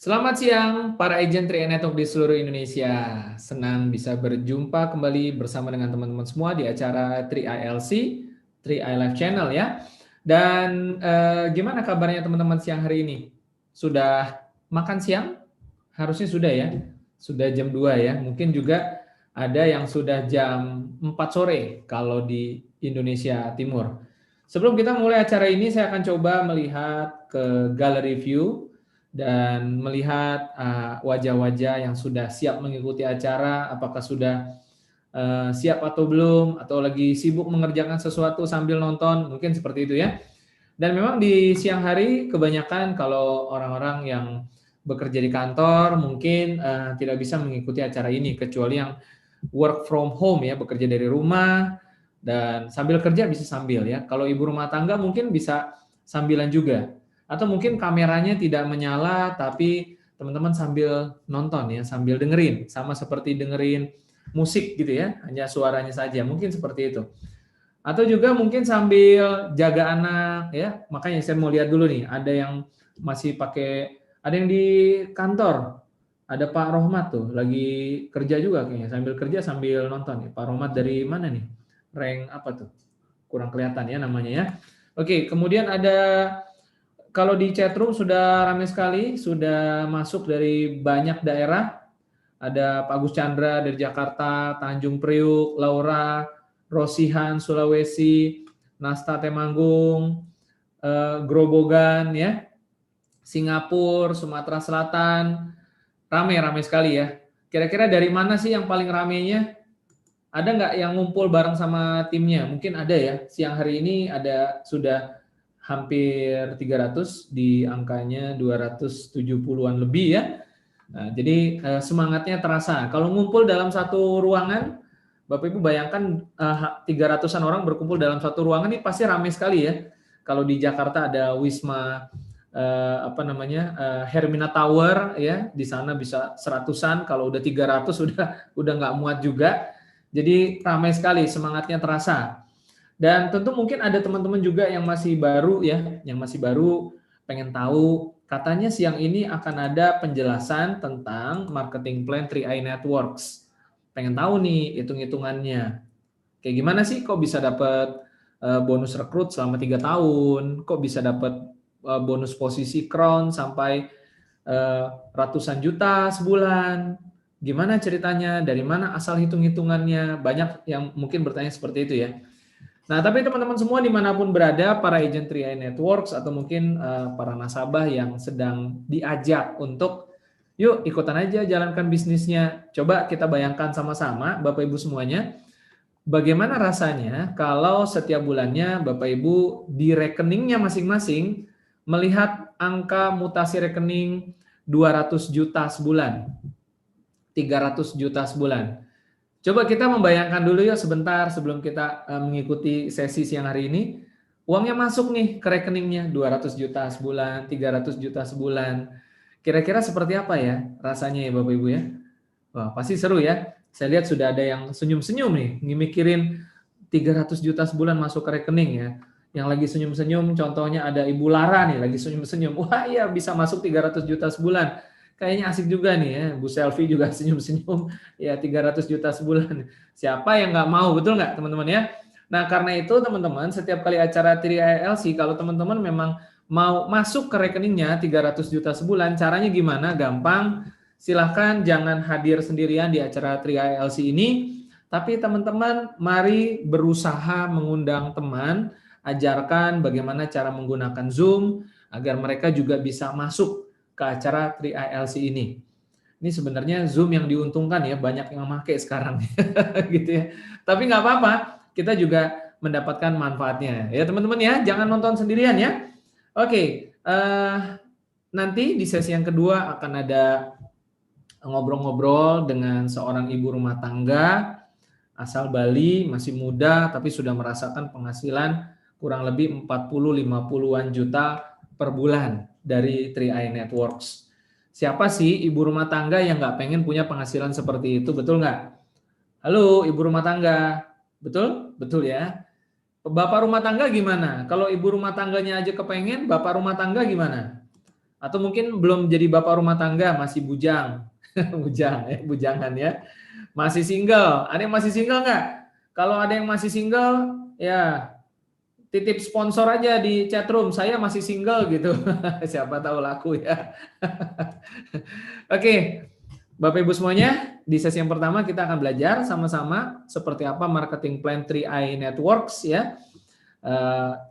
Selamat siang para agent 3i Network di seluruh Indonesia. Senang bisa berjumpa kembali bersama dengan teman-teman semua di acara 3ILC, 3i Live Channel ya. Dan gimana kabarnya teman-teman siang hari ini? Sudah makan siang? Harusnya sudah ya. Sudah jam 2 ya. Mungkin juga ada yang sudah jam 4 sore kalau di Indonesia Timur. Sebelum kita mulai acara ini, saya akan coba melihat ke gallery view dan melihat wajah-wajah yang sudah siap mengikuti acara, apakah sudah siap atau belum, atau lagi sibuk mengerjakan sesuatu sambil nonton, mungkin seperti itu ya. Dan memang di siang hari kebanyakan kalau orang-orang yang bekerja di kantor mungkin tidak bisa mengikuti acara ini, kecuali yang work from home ya, bekerja dari rumah, dan sambil kerja bisa sambil ya. Kalau ibu rumah tangga mungkin bisa sambilan juga. Atau mungkin kameranya tidak menyala tapi teman-teman sambil nonton ya, sambil dengerin, sama seperti dengerin musik gitu ya, hanya suaranya saja, mungkin seperti itu. Atau juga mungkin sambil jaga anak ya, makanya saya mau lihat dulu nih, ada yang masih pakai, ada yang di kantor, ada Pak Rohmat tuh, lagi kerja juga kayaknya, sambil kerja sambil nonton ya. Pak Rohmat dari mana nih? Rank apa tuh? Kurang kelihatan ya namanya ya. Oke, kemudian ada, kalau di chatroom sudah ramai sekali, sudah masuk dari banyak daerah. Ada Pak Agus Chandra dari Jakarta, Tanjung Priuk, Laura, Rosihan, Sulawesi, Nasta Temanggung, Grobogan ya, Singapura, Sumatera Selatan, ramai sekali ya. Kira-kira dari mana sih yang paling ramainya? Ada nggak yang ngumpul bareng sama timnya? Mungkin ada ya. Siang hari ini ada sudah hampir 300, di angkanya 270-an lebih ya. Nah, jadi semangatnya terasa. Kalau ngumpul dalam satu ruangan, Bapak Ibu bayangkan 300-an orang berkumpul dalam satu ruangan ini pasti ramai sekali ya. Kalau di Jakarta ada Wisma Hermina Tower ya, di sana bisa 100-an, kalau udah 300 udah nggak muat juga. Jadi ramai sekali, semangatnya terasa. Dan tentu mungkin ada teman-teman juga yang masih baru ya, yang masih baru pengen tahu, katanya siang ini akan ada penjelasan tentang marketing plan 3i Networks. Pengen tahu nih hitung-hitungannya. Kayak gimana sih kok bisa dapat bonus rekrut selama 3 tahun, kok bisa dapat bonus posisi crown sampai ratusan juta sebulan. Gimana ceritanya? Dari mana asal hitung-hitungannya? Banyak yang mungkin bertanya seperti itu ya. Nah, tapi teman-teman semua dimanapun berada, para agent 3i Networks atau mungkin para nasabah yang sedang diajak untuk yuk ikutan aja jalankan bisnisnya. Coba kita bayangkan sama-sama Bapak Ibu semuanya, bagaimana rasanya kalau setiap bulannya Bapak Ibu di rekeningnya masing-masing melihat angka mutasi rekening 200 juta sebulan, 300 juta sebulan. Coba kita membayangkan dulu ya sebentar sebelum kita mengikuti sesi siang hari ini. Uangnya masuk nih ke rekeningnya 200 juta sebulan, 300 juta sebulan. Kira-kira seperti apa ya rasanya ya Bapak Ibu ya? Wah, pasti seru ya. Saya lihat sudah ada yang senyum-senyum nih, mikirin 300 juta sebulan masuk ke rekening ya. Yang lagi senyum-senyum, contohnya ada Ibu Lara nih, lagi senyum-senyum. Wah iya, bisa masuk 300 juta sebulan. Kayaknya asik juga nih ya. Bu Selfie juga senyum-senyum. Ya 300 juta sebulan. Siapa yang nggak mau, betul nggak teman-teman ya? Nah karena itu teman-teman, setiap kali acara 3ILC, kalau teman-teman memang mau masuk ke rekeningnya 300 juta sebulan, caranya gimana? Gampang. Silahkan jangan hadir sendirian di acara 3ILC ini, tapi teman-teman mari berusaha mengundang teman, ajarkan bagaimana cara menggunakan Zoom, agar mereka juga bisa masuk ke acara 3ILC ini. Ini sebenarnya Zoom yang diuntungkan ya, banyak yang memakai sekarang gitu ya. Tapi nggak apa-apa, kita juga mendapatkan manfaatnya. Ya teman-teman ya, jangan nonton sendirian ya. Oke, nanti di sesi yang kedua akan ada ngobrol-ngobrol dengan seorang ibu rumah tangga asal Bali, masih muda tapi sudah merasakan penghasilan kurang lebih 40-50-an juta per bulan dari 3i Networks. Siapa sih ibu rumah tangga yang nggak pengen punya penghasilan seperti itu, betul nggak? Halo ibu rumah tangga, betul? Betul ya. Bapak rumah tangga gimana? Kalau ibu rumah tangganya aja kepengen, bapak rumah tangga gimana? Atau mungkin belum jadi bapak rumah tangga, masih bujang. Bujang ya, bujangan ya. Masih single. Ada yang masih single nggak? Kalau ada yang masih single, ya titip sponsor aja di chatroom. Saya masih single gitu. Siapa tahu laku ya. Oke, Bapak Ibu semuanya, di sesi yang pertama kita akan belajar sama-sama seperti apa marketing plan 3i Networks ya.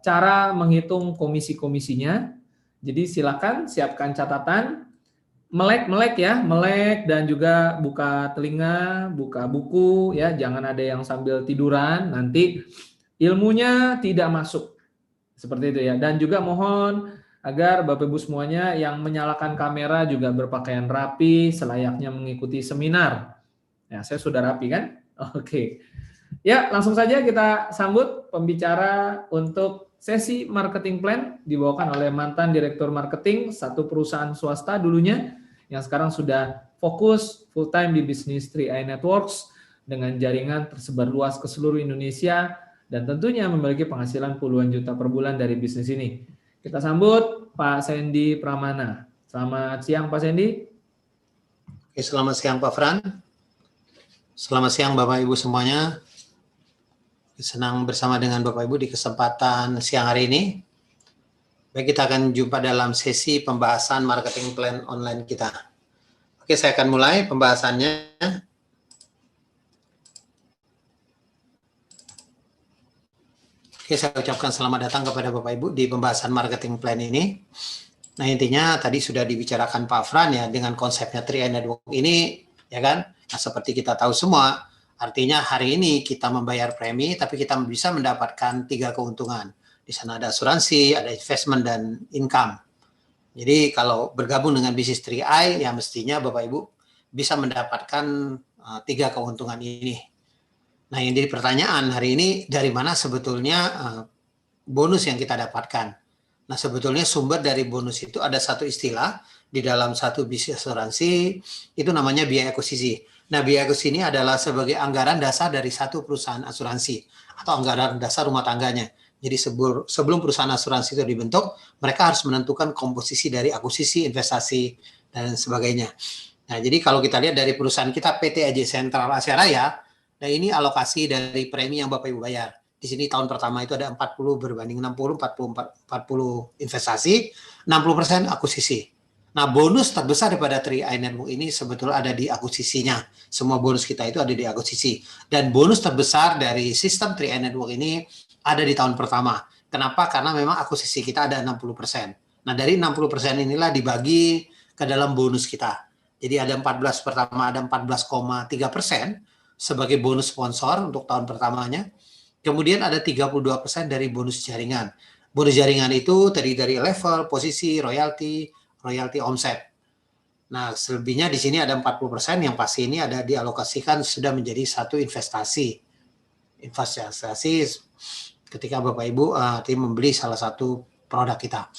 Cara menghitung komisi-komisinya. Jadi silakan siapkan catatan, melek ya, melek dan juga buka telinga, buka buku ya, jangan ada yang sambil tiduran, nanti ilmunya tidak masuk. Seperti itu ya. Dan juga mohon agar Bapak Ibu semuanya yang menyalakan kamera juga berpakaian rapi selayaknya mengikuti seminar. Ya, saya sudah rapi kan? Oke. Ya, langsung saja kita sambut pembicara untuk sesi marketing plan dibawakan oleh mantan direktur marketing satu perusahaan swasta dulunya yang sekarang sudah fokus full time di bisnis 3i Networks dengan jaringan tersebar luas ke seluruh Indonesia dan tentunya memiliki penghasilan puluhan juta per bulan dari bisnis ini. Kita sambut Pak Sandy Pramana. Selamat siang Pak Sandy. Oke, selamat siang Pak Fran. Selamat siang Bapak Ibu semuanya. Senang bersama dengan Bapak Ibu di kesempatan siang hari ini. Baik, kita akan jumpa dalam sesi pembahasan marketing plan online kita. Oke, saya akan mulai pembahasannya. Oke, saya ucapkan selamat datang kepada Bapak Ibu di pembahasan marketing plan ini. Nah, intinya tadi sudah dibicarakan Pak Fran ya, dengan konsepnya 3i Network ini, ya kan? Nah, seperti kita tahu semua, artinya hari ini kita membayar premi, tapi kita bisa mendapatkan 3 keuntungan. Di sana ada asuransi, ada investment, dan income. Jadi kalau bergabung dengan bisnis 3i, ya mestinya Bapak Ibu bisa mendapatkan 3 keuntungan ini. Nah, yang jadi pertanyaan hari ini, dari mana sebetulnya bonus yang kita dapatkan? Nah, sebetulnya sumber dari bonus itu ada satu istilah di dalam satu bisnis asuransi, itu namanya biaya akuisisi. Nah, biaya akuisisi ini adalah sebagai anggaran dasar dari satu perusahaan asuransi atau anggaran dasar rumah tangganya. Jadi sebelum perusahaan asuransi itu dibentuk, mereka harus menentukan komposisi dari akuisisi, investasi, dan sebagainya. Nah, jadi kalau kita lihat dari perusahaan kita PT AJ Sentral Asia Raya, nah ini alokasi dari premi yang Bapak Ibu bayar. Di sini tahun pertama itu ada 40 berbanding 60, 40 investasi, 60% akuisisi. Nah, bonus terbesar daripada 3i Network ini sebetulnya ada di akuisisinya. Semua bonus kita itu ada di akuisisi. Dan bonus terbesar dari sistem 3i Network ini ada di tahun pertama. Kenapa? Karena memang akuisisi kita ada 60%. Nah, dari 60% inilah dibagi ke dalam bonus kita. Jadi ada 14 pertama, ada 14,3% sebagai bonus sponsor untuk tahun pertamanya. Kemudian ada 32% dari bonus jaringan. Bonus jaringan itu terdiri dari level, posisi, royalti omset. Nah, selebihnya di sini ada 40% yang pasti ini ada dialokasikan sudah menjadi satu investasi. Investasi ketika Bapak Ibu membeli salah satu produk kita.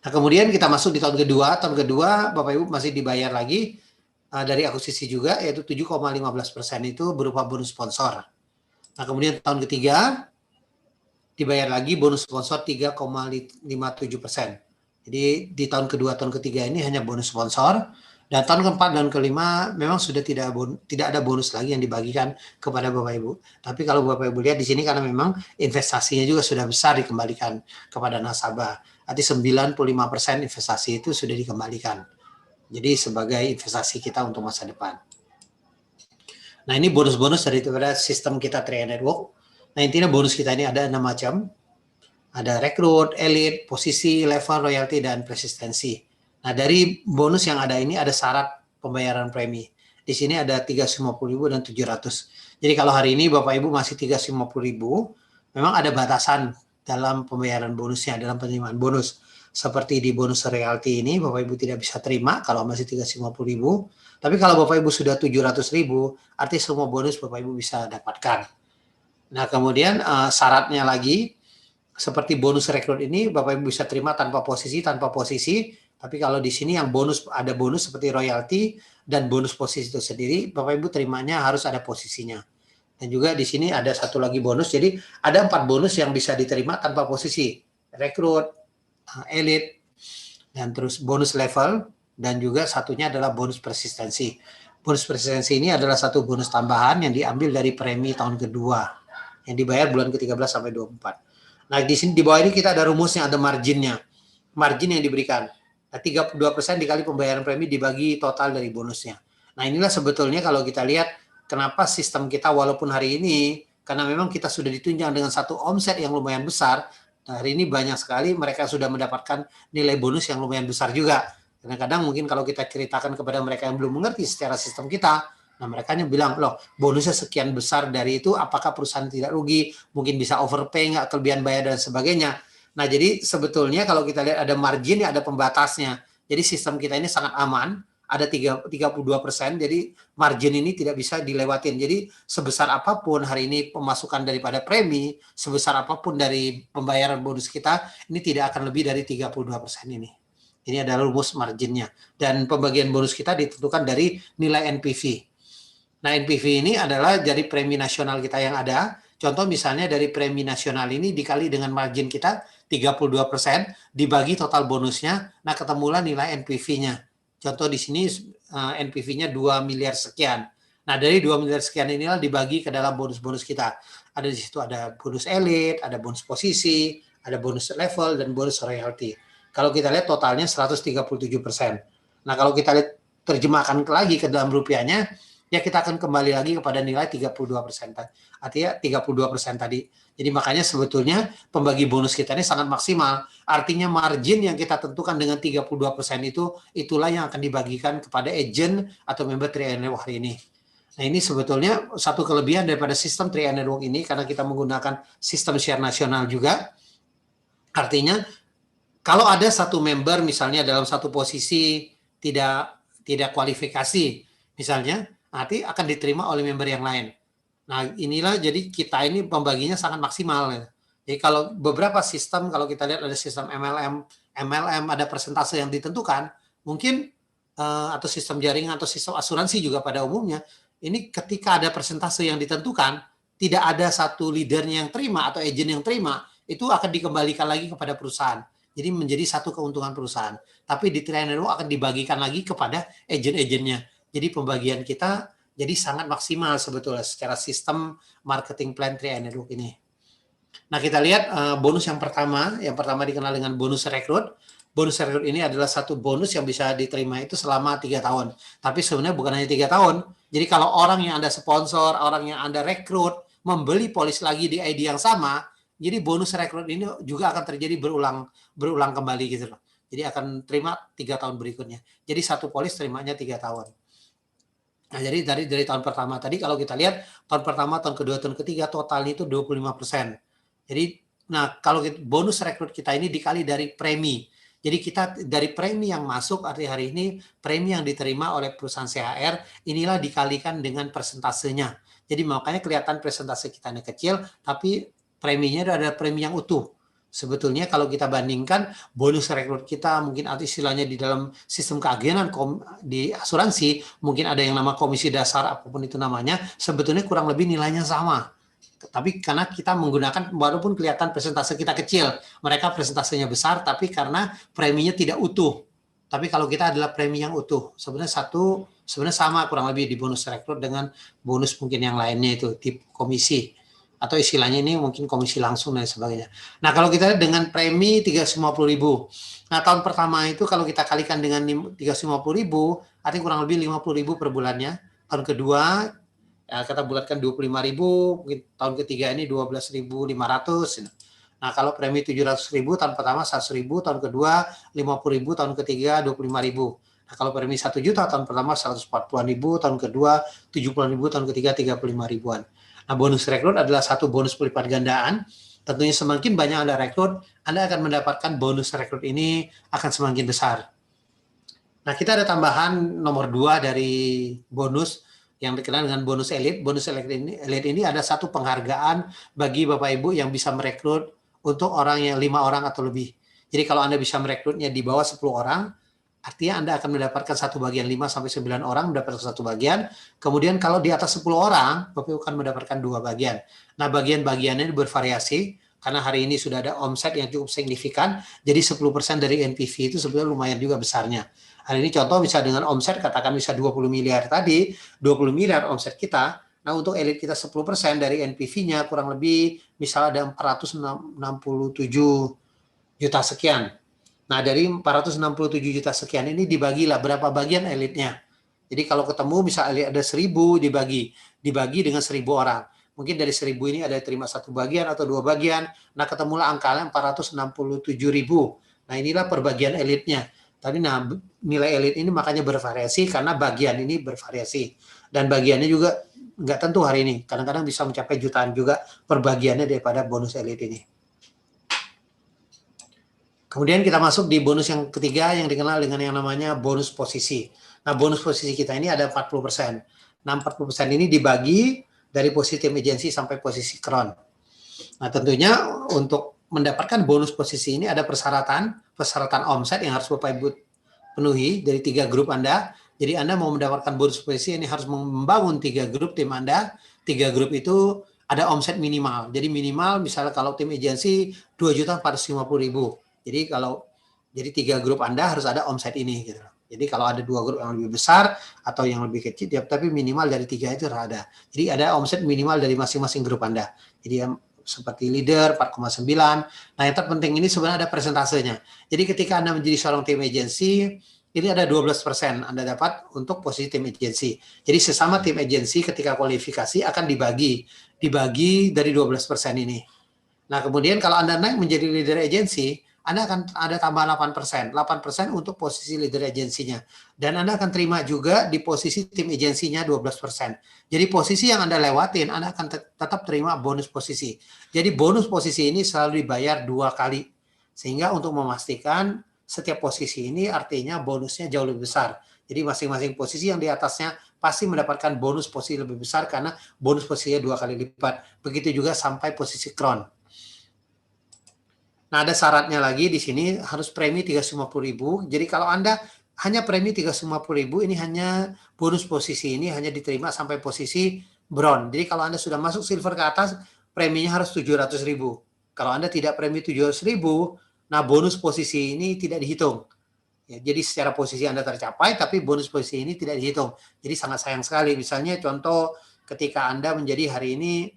Nah, kemudian kita masuk di tahun kedua. Tahun kedua Bapak Ibu masih dibayar lagi dari akuisisi juga, yaitu 7,15% itu berupa bonus sponsor. Nah, kemudian tahun ketiga dibayar lagi bonus sponsor 3,57%. Jadi di tahun kedua, tahun ketiga ini hanya bonus sponsor, dan tahun keempat dan kelima memang sudah tidak ada bonus lagi yang dibagikan kepada Bapak Ibu. Tapi kalau Bapak Ibu lihat di sini karena memang investasinya juga sudah besar dikembalikan kepada nasabah. Arti 95% investasi itu sudah dikembalikan. Jadi sebagai investasi kita untuk masa depan. Nah, ini bonus-bonus daripada sistem kita 3i Network. Nah, intinya bonus kita ini ada 6 macam. Ada rekrut, elite, posisi, level, royalti, dan persistensi. Nah, dari bonus yang ada ini ada syarat pembayaran premi. Di sini ada 350.000 dan 700. Jadi kalau hari ini Bapak Ibu masih 350.000, memang ada batasan dalam pembayaran bonusnya, dalam penerimaan bonus. Seperti di bonus royalti ini Bapak Ibu tidak bisa terima kalau masih 350.000. Tapi kalau Bapak Ibu sudah 700.000, artinya semua bonus Bapak Ibu bisa dapatkan. Nah, kemudian syaratnya lagi, seperti bonus rekrut ini Bapak Ibu bisa terima tanpa posisi. Tapi kalau di sini yang bonus, ada bonus seperti royalti dan bonus posisi itu sendiri, Bapak Ibu terimanya harus ada posisinya. Dan juga di sini ada satu lagi bonus, jadi ada 4 bonus yang bisa diterima tanpa posisi. Rekrut, elite, dan terus bonus level, dan juga satunya adalah bonus persistensi. Bonus persistensi ini adalah satu bonus tambahan yang diambil dari premi tahun kedua yang dibayar bulan ke-13 sampai 24. Nah, di sini di bawah ini kita ada rumusnya, ada marginnya. Margin yang diberikan. Nah, 32% dikali pembayaran premi dibagi total dari bonusnya. Nah, inilah sebetulnya kalau kita lihat kenapa sistem kita walaupun hari ini karena memang kita sudah ditunjang dengan satu omset yang lumayan besar, nah, hari ini banyak sekali mereka sudah mendapatkan nilai bonus yang lumayan besar juga. Kadang-kadang mungkin kalau kita ceritakan kepada mereka yang belum mengerti secara sistem kita, nah mereka hanya bilang, loh bonusnya sekian besar dari itu, apakah perusahaan tidak rugi, mungkin bisa overpay, nggak kelebihan bayar dan sebagainya. Nah jadi sebetulnya kalau kita lihat ada margin, ada pembatasnya. Jadi sistem kita ini sangat aman, ada 32%, jadi margin ini tidak bisa dilewatin. Jadi sebesar apapun hari ini pemasukan daripada premi, sebesar apapun dari pembayaran bonus kita, ini tidak akan lebih dari 32% ini. Ini adalah rumus marginnya. Dan pembagian bonus kita ditentukan dari nilai NPV. Nah, NPV ini adalah dari premi nasional kita yang ada. Contoh misalnya dari premi nasional ini dikali dengan margin kita 32%, dibagi total bonusnya, nah ketemulah nilai NPV-nya. Contoh di sini NPV-nya 2 miliar sekian. Nah, dari 2 miliar sekian inilah dibagi ke dalam bonus-bonus kita. Ada di situ ada bonus elite, ada bonus posisi, ada bonus level, dan bonus royalty. Kalau kita lihat totalnya 137%. Nah, kalau kita lihat terjemahkan lagi ke dalam rupiahnya, ya kita akan kembali lagi kepada nilai 32%. Artinya 32% tadi. Jadi makanya sebetulnya pembagi bonus kita ini sangat maksimal. Artinya margin yang kita tentukan dengan 32% itu, itulah yang akan dibagikan kepada agent atau member 3i Network hari ini. Nah ini sebetulnya satu kelebihan daripada sistem 3i Network ini, karena kita menggunakan sistem share nasional juga. Artinya kalau ada satu member misalnya dalam satu posisi tidak kualifikasi misalnya, nanti akan diterima oleh member yang lain. Nah inilah jadi kita ini pembaginya sangat maksimal. Jadi kalau beberapa sistem, kalau kita lihat ada sistem MLM ada persentase yang ditentukan, mungkin atau sistem jaringan atau sistem asuransi juga pada umumnya, ini ketika ada persentase yang ditentukan, tidak ada satu leadernya yang terima atau agent yang terima, itu akan dikembalikan lagi kepada perusahaan. Jadi menjadi satu keuntungan perusahaan. Tapi di 3i Network akan dibagikan lagi kepada agent-agentnya. Jadi pembagian kita jadi sangat maksimal sebetulnya secara sistem marketing plan 3i Network ini. Nah kita lihat bonus yang pertama dikenal dengan bonus rekrut. Bonus rekrut ini adalah satu bonus yang bisa diterima itu selama 3 tahun. Tapi sebenarnya bukan hanya 3 tahun. Jadi kalau orang yang Anda sponsor, orang yang Anda rekrut, membeli polis lagi di ID yang sama, jadi bonus rekrut ini juga akan terjadi berulang kembali gitu loh. Jadi akan terima 3 tahun berikutnya. Jadi satu polis terimanya 3 tahun. Nah, jadi dari tahun pertama tadi kalau kita lihat tahun pertama, tahun kedua, tahun ketiga totalnya itu 25%. Jadi nah kalau bonus rekrut kita ini dikali dari premi. Jadi kita dari premi yang masuk artinya hari ini premi yang diterima oleh perusahaan CHR inilah dikalikan dengan persentasenya. Jadi makanya kelihatan persentase kita ini kecil tapi preminya adalah premi yang utuh. Sebetulnya kalau kita bandingkan bonus rekrut kita mungkin atau istilahnya di dalam sistem keagenan di asuransi mungkin ada yang nama komisi dasar apapun itu namanya, sebetulnya kurang lebih nilainya sama. Tapi karena kita menggunakan walaupun kelihatan persentase kita kecil, mereka persentasenya besar tapi karena preminya tidak utuh. Tapi kalau kita adalah premi yang utuh, sebenarnya sama kurang lebih di bonus rekrut dengan bonus mungkin yang lainnya itu tip komisi. Atau istilahnya ini mungkin komisi langsung dan sebagainya. Nah kalau kita lihat dengan premi 350.000, nah tahun pertama itu kalau kita kalikan dengan 350.000, artinya kurang lebih 50.000 per bulannya. Tahun kedua ya kita bulatkan 25.000, mungkin tahun ketiga ini 12.500. Nah kalau premi 700.000 tahun pertama 100.000, tahun kedua 50.000, tahun ketiga 25.000. Nah kalau premi 1 juta tahun pertama 140.000, tahun kedua 70.000, tahun ketiga 35.000-an. Nah, bonus rekrut adalah satu bonus pelipat gandaan. Tentunya semakin banyak Anda rekrut, Anda akan mendapatkan bonus rekrut ini akan semakin besar. Nah, kita ada tambahan nomor 2 dari bonus yang dikenal dengan bonus elite. Bonus elite ini ada satu penghargaan bagi Bapak Ibu yang bisa merekrut untuk orang yang 5 orang atau lebih. Jadi kalau Anda bisa merekrutnya di bawah 10 orang, artinya Anda akan mendapatkan satu bagian 5-9 orang mendapatkan satu bagian. Kemudian kalau di atas 10 orang, Bapak akan mendapatkan 2 bagian. Nah, bagian-bagiannya bervariasi. karena hari ini sudah ada omset yang cukup signifikan, jadi 10% dari NPV itu sebenarnya lumayan juga besarnya. Hari ini contoh bisa dengan omset katakan bisa 20 miliar tadi, 20 miliar omset kita, nah untuk elit kita 10% dari NPV-nya kurang lebih misalnya ada 467 juta sekian. Nah dari 467 juta sekian ini dibagilah berapa bagian elitnya. Jadi kalau ketemu misalnya ada 1000 dibagi dengan 1000 orang. Mungkin dari 1000 ini ada terima satu bagian atau dua bagian. Nah ketemulah angkanya 467.000. Nah inilah perbagian elitnya. Tadi nah nilai elit ini makanya bervariasi karena bagian ini bervariasi. Dan bagiannya juga nggak tentu hari ini. Kadang-kadang bisa mencapai jutaan juga perbagiannya daripada bonus elit ini. Kemudian kita masuk di bonus yang ketiga yang dikenal dengan yang namanya bonus posisi. Nah, bonus posisi kita ini ada 40%. Nah, 40% ini dibagi dari posisi tim agensi sampai posisi kron. Nah, tentunya untuk mendapatkan bonus posisi ini ada persyaratan omset yang harus Bapak Ibu penuhi dari 3 grup Anda. Jadi Anda mau mendapatkan bonus posisi ini harus membangun 3 grup tim Anda. 3 grup itu ada omset minimal. Jadi minimal misalnya kalau tim agensi 2.450.000. Jadi 3 grup Anda harus ada omset ini gitu. Jadi kalau ada 2 grup yang lebih besar atau yang lebih kecil, tapi minimal dari 3 itu harus ada. Jadi ada omset minimal dari masing-masing grup Anda. Jadi seperti leader 4,9. Nah yang terpenting ini sebenarnya ada persentasenya. Jadi ketika Anda menjadi seorang tim agensi, ini ada 12% Anda dapat untuk posisi tim agensi. Jadi sesama tim agensi ketika kualifikasi akan dibagi dari 12% ini. Nah kemudian kalau Anda naik menjadi leader agensi, Anda akan ada tambah 8%. 8% untuk posisi leader agensinya. Dan Anda akan terima juga di posisi tim agensinya 12%. Jadi posisi yang Anda lewatin, Anda akan tetap terima bonus posisi. Jadi bonus posisi ini selalu dibayar 2 kali. Sehingga untuk memastikan setiap posisi ini artinya bonusnya jauh lebih besar. Jadi masing-masing posisi yang di atasnya pasti mendapatkan bonus posisi lebih besar karena bonus posisinya 2 kali lipat. Begitu juga sampai posisi kron. Nah, ada syaratnya lagi di sini harus premi 350.000. Jadi kalau Anda hanya premi 350.000 ini hanya bonus posisi ini hanya diterima sampai posisi bronze. Jadi kalau Anda sudah masuk silver ke atas, preminya harus 700.000. Kalau Anda tidak premi 700.000, nah bonus posisi ini tidak dihitung. Ya, jadi secara posisi Anda tercapai, tapi bonus posisi ini tidak dihitung. Jadi sangat sayang sekali. Misalnya contoh ketika Anda menjadi hari ini,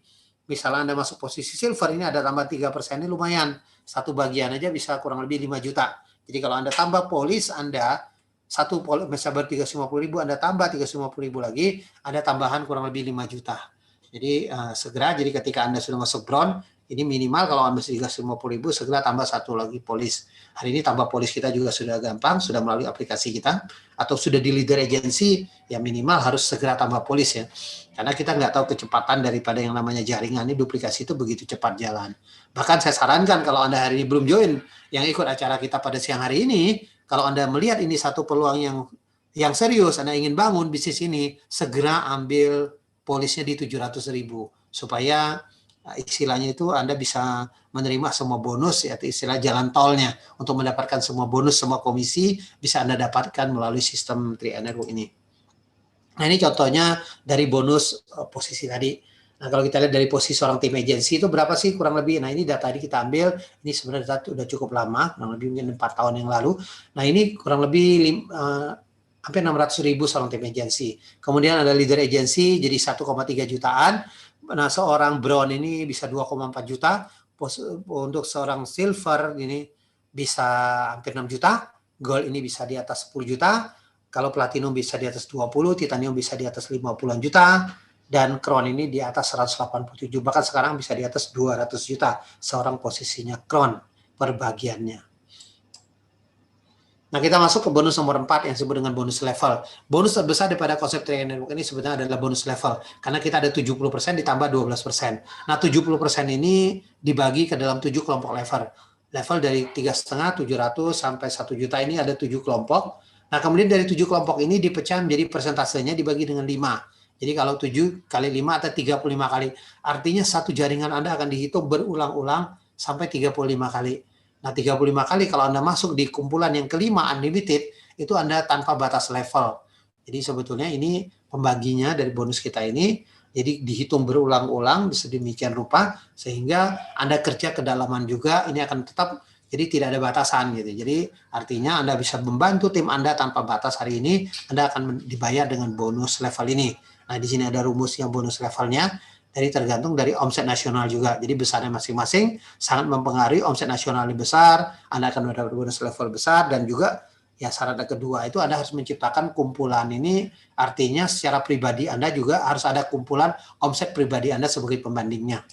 misalnya Anda masuk posisi silver, ini ada tambah 3% ini lumayan. Satu bagian aja bisa kurang lebih 5 juta. Jadi kalau Anda tambah polis, Anda satu polis misalnya 350.000, Anda tambah 350.000 lagi, ada tambahan kurang lebih 5 juta. Jadi segera, jadi ketika Anda sudah masuk bronze, ini minimal kalau Anda 350.000, segera tambah satu lagi polis. Hari ini tambah polis kita juga sudah gampang, sudah melalui aplikasi kita, atau sudah di leader agency, ya minimal harus segera tambah polis ya. Karena kita nggak tahu kecepatan daripada yang namanya jaringan ini, duplikasi itu begitu cepat jalan. Bahkan saya sarankan kalau Anda hari ini belum join, yang ikut acara kita pada siang hari ini, kalau Anda melihat ini satu peluang yang serius, Anda ingin bangun bisnis ini, segera ambil polisnya di 700.000 supaya istilahnya itu Anda bisa menerima semua bonus, yaitu istilah jalan tolnya untuk mendapatkan semua bonus, semua komisi bisa Anda dapatkan melalui sistem Tri-Network ini. Nah ini contohnya dari bonus posisi tadi. Nah kalau kita lihat dari posisi seorang tim agensi itu berapa sih kurang lebih? Nah ini data ini kita ambil, ini sebenarnya data udah cukup lama, kurang lebih mungkin 4 tahun yang lalu. Nah ini kurang lebih hampir 600.000 seorang tim agensi. Kemudian ada leader agensi jadi 1,3 jutaan. Nah seorang bronze ini bisa 2,4 juta. Untuk seorang silver ini bisa hampir 6 juta. Gold ini bisa di atas 10 juta. Kalau platinum bisa di atas 20, titanium bisa di atas 50-an juta, dan crown ini di atas 187, bahkan sekarang bisa di atas 200 juta seorang posisinya crown per bagiannya. Nah kita masuk ke bonus nomor 4 yang disebut dengan bonus level. Bonus terbesar daripada konsep Tri-Network ini sebenarnya adalah bonus level, karena kita ada 70% ditambah 12%. Nah 70% ini dibagi ke dalam 7 kelompok level. Level dari 3,5, 700 sampai 1 juta ini ada 7 kelompok. Nah, kemudian dari 7 kelompok ini dipecah menjadi persentasenya dibagi dengan 5. Jadi kalau 7 kali 5 atau 35 kali. Artinya satu jaringan Anda akan dihitung berulang-ulang sampai 35 kali. Nah, 35 kali kalau Anda masuk di kumpulan yang kelima unlimited, itu Anda tanpa batas level. Jadi sebetulnya ini pembaginya dari bonus kita ini Jadi dihitung berulang-ulang sedemikian rupa sehingga Anda kerja kedalaman juga ini akan tetap, jadi tidak ada batasan gitu. Jadi artinya Anda bisa membantu tim Anda tanpa batas hari ini, Anda akan dibayar dengan bonus level ini. Nah, di sini ada rumusnya bonus levelnya. Jadi tergantung dari omset nasional juga. Jadi besarnya masing-masing sangat mempengaruhi. Omset nasionalnya besar, Anda akan mendapat bonus level besar. Dan juga ya syarat kedua itu Anda harus menciptakan kumpulan ini. Artinya secara pribadi Anda juga harus ada kumpulan omset pribadi Anda sebagai pembandingnya.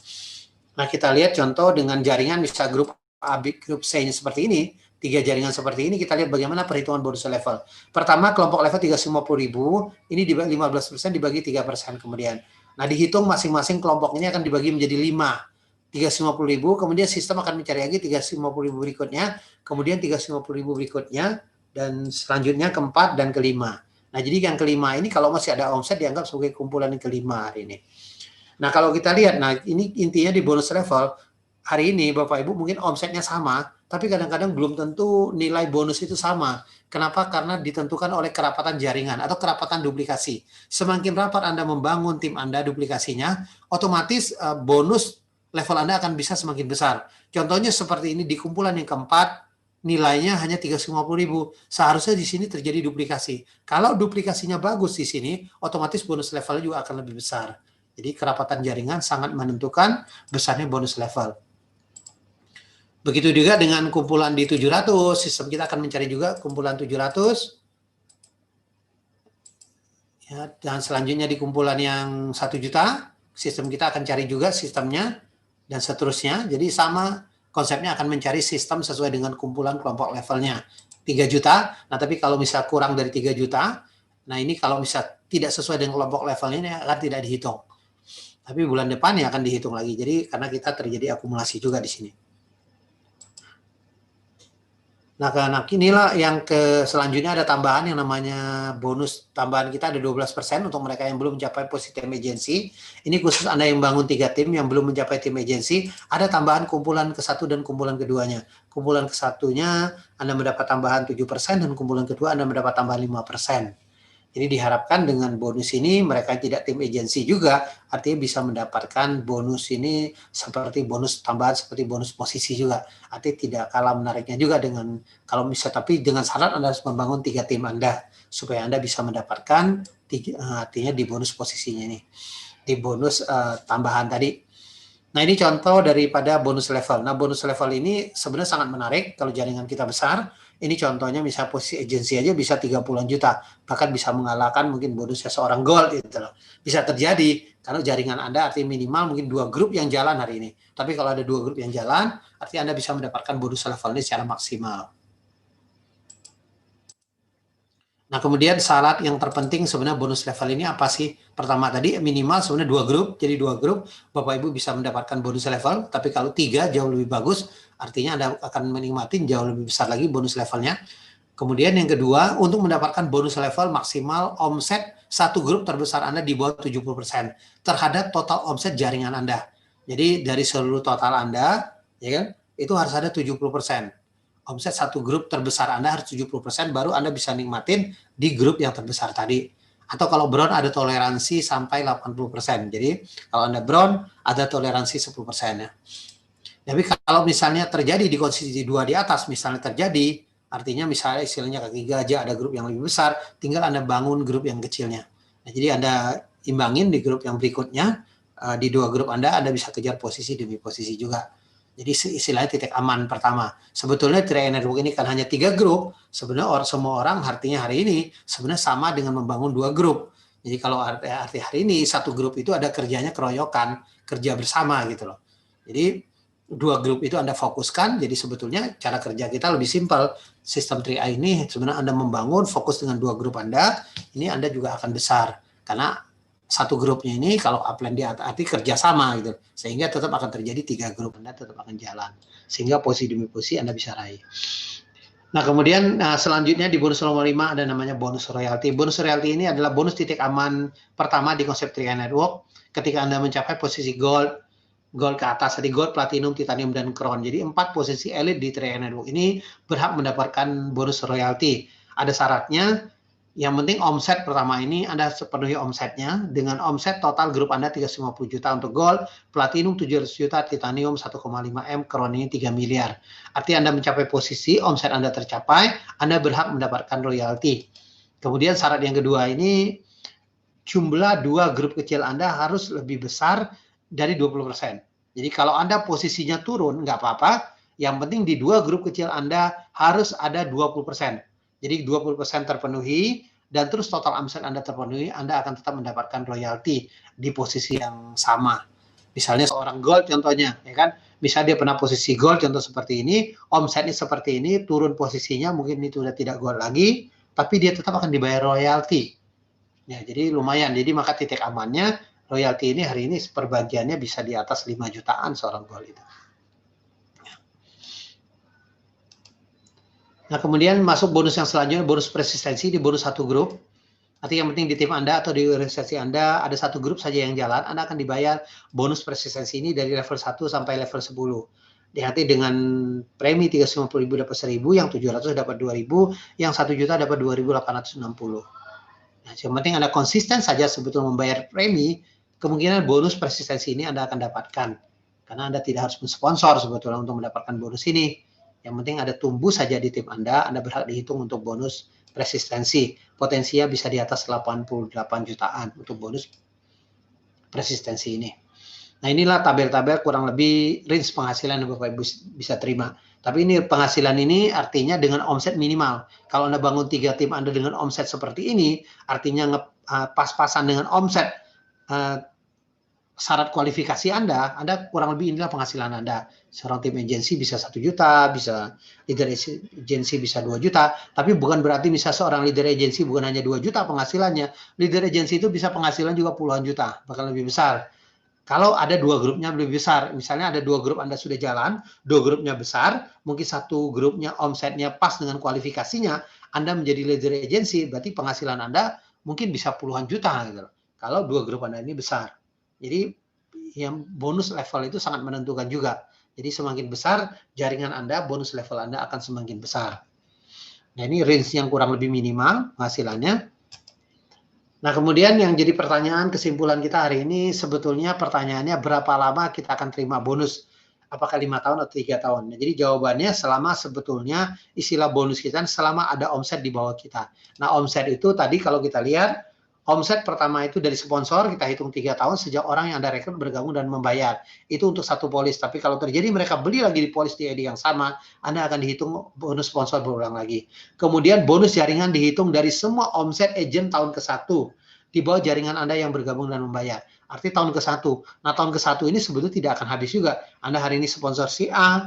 Nah, kita lihat contoh dengan jaringan bisa grup A, B, grup C-nya seperti ini. 3 jaringan seperti ini, kita lihat bagaimana perhitungan bonus level. Pertama, kelompok level 350.000, ini dibagi 15% dibagi 3% kemudian. Nah, dihitung masing-masing kelompok ini akan dibagi menjadi 5. 350.000, kemudian sistem akan mencari lagi 350.000 berikutnya, kemudian 350.000 berikutnya, dan selanjutnya keempat dan kelima. Nah, jadi yang kelima ini kalau masih ada omset dianggap sebagai kumpulan yang kelima hari ini. Nah, kalau kita lihat, nah ini intinya di bonus level, hari ini Bapak Ibu mungkin omsetnya sama, tapi kadang-kadang belum tentu nilai bonus itu sama. Kenapa? Karena ditentukan oleh kerapatan jaringan atau kerapatan duplikasi. Semakin rapat Anda membangun tim Anda duplikasinya, otomatis bonus level Anda akan bisa semakin besar. Contohnya seperti ini di kumpulan yang keempat, nilainya hanya 350.000. Seharusnya di sini terjadi duplikasi. Kalau duplikasinya bagus di sini, otomatis bonus levelnya juga akan lebih besar. Jadi kerapatan jaringan sangat menentukan besarnya bonus level. Begitu juga dengan kumpulan di 700, sistem kita akan mencari juga kumpulan 700. Ya, dan selanjutnya di kumpulan yang 1 juta, sistem kita akan cari juga sistemnya, dan seterusnya. Jadi sama konsepnya akan mencari sistem sesuai dengan kumpulan kelompok levelnya. 3 juta, nah tapi kalau misal kurang dari 3 juta, nah ini kalau misal tidak sesuai dengan kelompok levelnya ini akan tidak dihitung. Tapi bulan depan ya akan dihitung lagi. Jadi karena kita terjadi akumulasi juga di sini. Nah, inilah yang selanjutnya ada tambahan yang namanya bonus tambahan kita ada 12% untuk mereka yang belum mencapai posisi tim agency. Ini khusus Anda yang bangun 3 tim yang belum mencapai tim agency, ada tambahan kumpulan ke-1 dan kumpulan keduanya. Kumpulan ke-1-nya Anda mendapat tambahan 7% dan kumpulan kedua Anda mendapat tambahan 5%. Jadi diharapkan dengan bonus ini mereka tidak tim agensi juga, artinya bisa mendapatkan bonus ini seperti bonus tambahan, seperti bonus posisi juga. Artinya tidak kalah menariknya juga dengan, kalau bisa, tapi dengan syarat Anda harus membangun 3 tim Anda, supaya Anda bisa mendapatkan, artinya di bonus posisinya ini, di bonus tambahan tadi. Nah, ini contoh daripada bonus level. Nah, bonus level ini sebenarnya sangat menarik kalau jaringan kita besar. Ini contohnya misal posisi agensi aja bisa 30-an juta, bahkan bisa mengalahkan mungkin bonusnya seorang gold gitu loh. Bisa terjadi kalau jaringan Anda artinya minimal mungkin 2 grup yang jalan hari ini. Tapi kalau ada 2 grup yang jalan, artinya Anda bisa mendapatkan bonus level ini secara maksimal. Nah, kemudian syarat yang terpenting sebenarnya bonus level ini apa sih? Pertama tadi minimal sebenarnya 2 grup, jadi 2 grup Bapak Ibu bisa mendapatkan bonus level, tapi kalau 3 jauh lebih bagus, artinya Anda akan menikmati jauh lebih besar lagi bonus levelnya. Kemudian yang kedua, untuk mendapatkan bonus level maksimal omset 1 grup terbesar Anda di bawah 70% terhadap total omset jaringan Anda. Jadi dari seluruh total Anda, ya kan, itu harus ada 70%. Omset 1 grup terbesar Anda harus 70%, baru Anda bisa nikmatin di grup yang terbesar tadi. Atau kalau brown ada toleransi sampai 80%. Jadi kalau Anda brown ada toleransi 10% ya. Tapi kalau misalnya terjadi di posisi 2 di atas, misalnya terjadi, artinya misalnya istilahnya kaki gajah ada grup yang lebih besar, tinggal Anda bangun grup yang kecilnya. Nah, jadi Anda imbangin di grup yang berikutnya, di 2 grup Anda bisa kejar posisi demi posisi juga. Jadi istilahnya titik aman pertama. Sebetulnya Triad Network ini kan hanya 3 grup. Sebenarnya semua orang artinya hari ini sebenarnya sama dengan membangun 2 grup. Jadi kalau arti hari ini 1 grup itu ada kerjanya keroyokan, kerja bersama gitu loh. Jadi 2 grup itu Anda fokuskan. Jadi sebetulnya cara kerja kita lebih simpel. Sistem Triad ini sebenarnya Anda membangun fokus dengan 2 grup Anda, ini Anda juga akan besar. Karena 1 grupnya ini kalau upline di arti kerjasama gitu, sehingga tetap akan terjadi 3 grup Anda tetap akan jalan, sehingga posisi demi posisi Anda bisa raih. Nah, kemudian selanjutnya di bonus nomor 5 ada namanya bonus royalty. Bonus royalty ini adalah bonus titik aman pertama di konsep Triad Network ketika Anda mencapai posisi gold ke atas, tadi gold, platinum, titanium, dan crown. Jadi 4 posisi elit di Triad Network ini berhak mendapatkan bonus royalty. Ada syaratnya. Yang penting omset pertama ini Anda penuhi omsetnya dengan omset total grup Anda 350 juta untuk gold, platinum 700 juta, titanium 1,5 M, crown ini 3 miliar. Artinya Anda mencapai posisi, omset Anda tercapai, Anda berhak mendapatkan royalti. Kemudian syarat yang kedua ini, jumlah dua grup kecil Anda harus lebih besar dari 20%. Jadi kalau Anda posisinya turun, nggak apa-apa, yang penting di dua grup kecil Anda harus ada 20%. Jadi 20% terpenuhi dan terus total omset Anda terpenuhi, Anda akan tetap mendapatkan royalti di posisi yang sama. Misalnya seorang gold contohnya, ya kan? Misalnya dia pernah posisi gold contoh seperti ini, omsetnya seperti ini, turun posisinya mungkin itu sudah tidak gold lagi, tapi dia tetap akan dibayar royalti. Ya, jadi lumayan. Jadi maka titik amannya royalti ini hari ini perbagiannya bisa di atas 5 jutaan seorang gold itu. Nah, kemudian masuk bonus yang selanjutnya, bonus persistensi di bonus satu grup. Artinya yang penting di tim Anda atau di organisasi Anda ada satu grup saja yang jalan, Anda akan dibayar bonus persistensi ini dari level 1 sampai level 10. Diarti dengan premi 350.000 dapat 1.000, yang 700 dapat 2.000, yang 1 juta dapat 2.860. Nah, yang penting Anda konsisten saja sebetulnya membayar premi, kemungkinan bonus persistensi ini Anda akan dapatkan. Karena Anda tidak harus mensponsor sebetulnya untuk mendapatkan bonus ini. Yang penting ada tumbuh saja di tim Anda berhak dihitung untuk bonus persistensi. Potensinya bisa di atas 88 jutaan untuk bonus persistensi ini. Nah, inilah tabel-tabel kurang lebih range penghasilan yang Bapak Ibu bisa terima. Tapi ini penghasilan ini artinya dengan omset minimal. Kalau Anda bangun 3 tim Anda dengan omset seperti ini, artinya pas-pasan dengan omset syarat kualifikasi Anda kurang lebih inilah penghasilan Anda. Seorang tim agensi bisa 1 juta, bisa leader agensi bisa 2 juta, tapi bukan berarti bisa seorang leader agensi bukan hanya 2 juta penghasilannya. Leader agensi itu bisa penghasilan juga puluhan juta, bahkan lebih besar. Kalau ada dua grupnya lebih besar, misalnya ada 2 grup Anda sudah jalan, 2 grupnya besar, mungkin 1 grupnya omsetnya pas dengan kualifikasinya, Anda menjadi leader agensi, berarti penghasilan Anda mungkin bisa puluhan juta gitu. Kalau 2 grup Anda ini besar. Jadi yang bonus level itu sangat menentukan juga. Jadi semakin besar jaringan Anda, bonus level Anda akan semakin besar. Nah, ini range yang kurang lebih minimal penghasilannya. Nah, kemudian yang jadi pertanyaan kesimpulan kita hari ini sebetulnya pertanyaannya berapa lama kita akan terima bonus? Apakah 5 tahun atau 3 tahun? Nah, jadi jawabannya selama sebetulnya istilah bonus kita selama ada omset di bawah kita. Nah, omset itu tadi kalau kita lihat omset pertama itu dari sponsor, kita hitung 3 tahun sejak orang yang Anda rekrut bergabung dan membayar. Itu untuk satu polis. Tapi kalau terjadi mereka beli lagi di polis di ID yang sama, Anda akan dihitung bonus sponsor berulang lagi. Kemudian bonus jaringan dihitung dari semua omset agent tahun ke-1. Di bawah jaringan Anda yang bergabung dan membayar. Artinya tahun ke-1. Nah, tahun ke-1 ini sebetulnya tidak akan habis juga. Anda hari ini sponsor si A,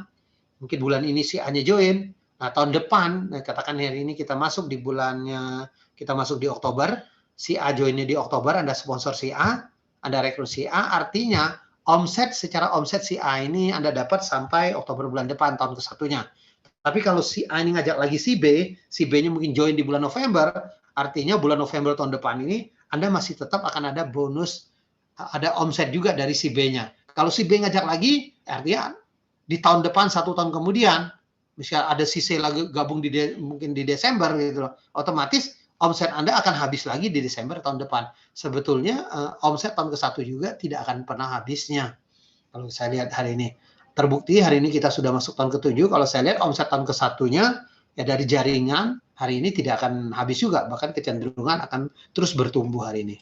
mungkin bulan ini si A-nya join. Nah, tahun depan, katakan hari ini kita masuk di bulannya, kita masuk di Oktober, si A joinnya di Oktober, Anda sponsor si A, Anda rekrut si A, artinya secara omset si A ini Anda dapat sampai Oktober bulan depan, tahun ke-1-nya. Tapi kalau si A ini ngajak lagi si B-nya mungkin join di bulan November, artinya bulan November tahun depan ini, Anda masih tetap akan ada bonus, ada omset juga dari si B-nya. Kalau si B ngajak lagi, artinya di tahun depan, 1 tahun kemudian, misalnya ada si C lagi gabung mungkin di Desember gitu loh, otomatis omset Anda akan habis lagi di Desember tahun depan. Sebetulnya omset tahun ke-1 juga tidak akan pernah habisnya. Kalau saya lihat hari ini. Terbukti hari ini kita sudah masuk tahun ke-7, kalau saya lihat omset tahun ke-1-nya ya dari jaringan hari ini tidak akan habis juga, bahkan kecenderungan akan terus bertumbuh hari ini.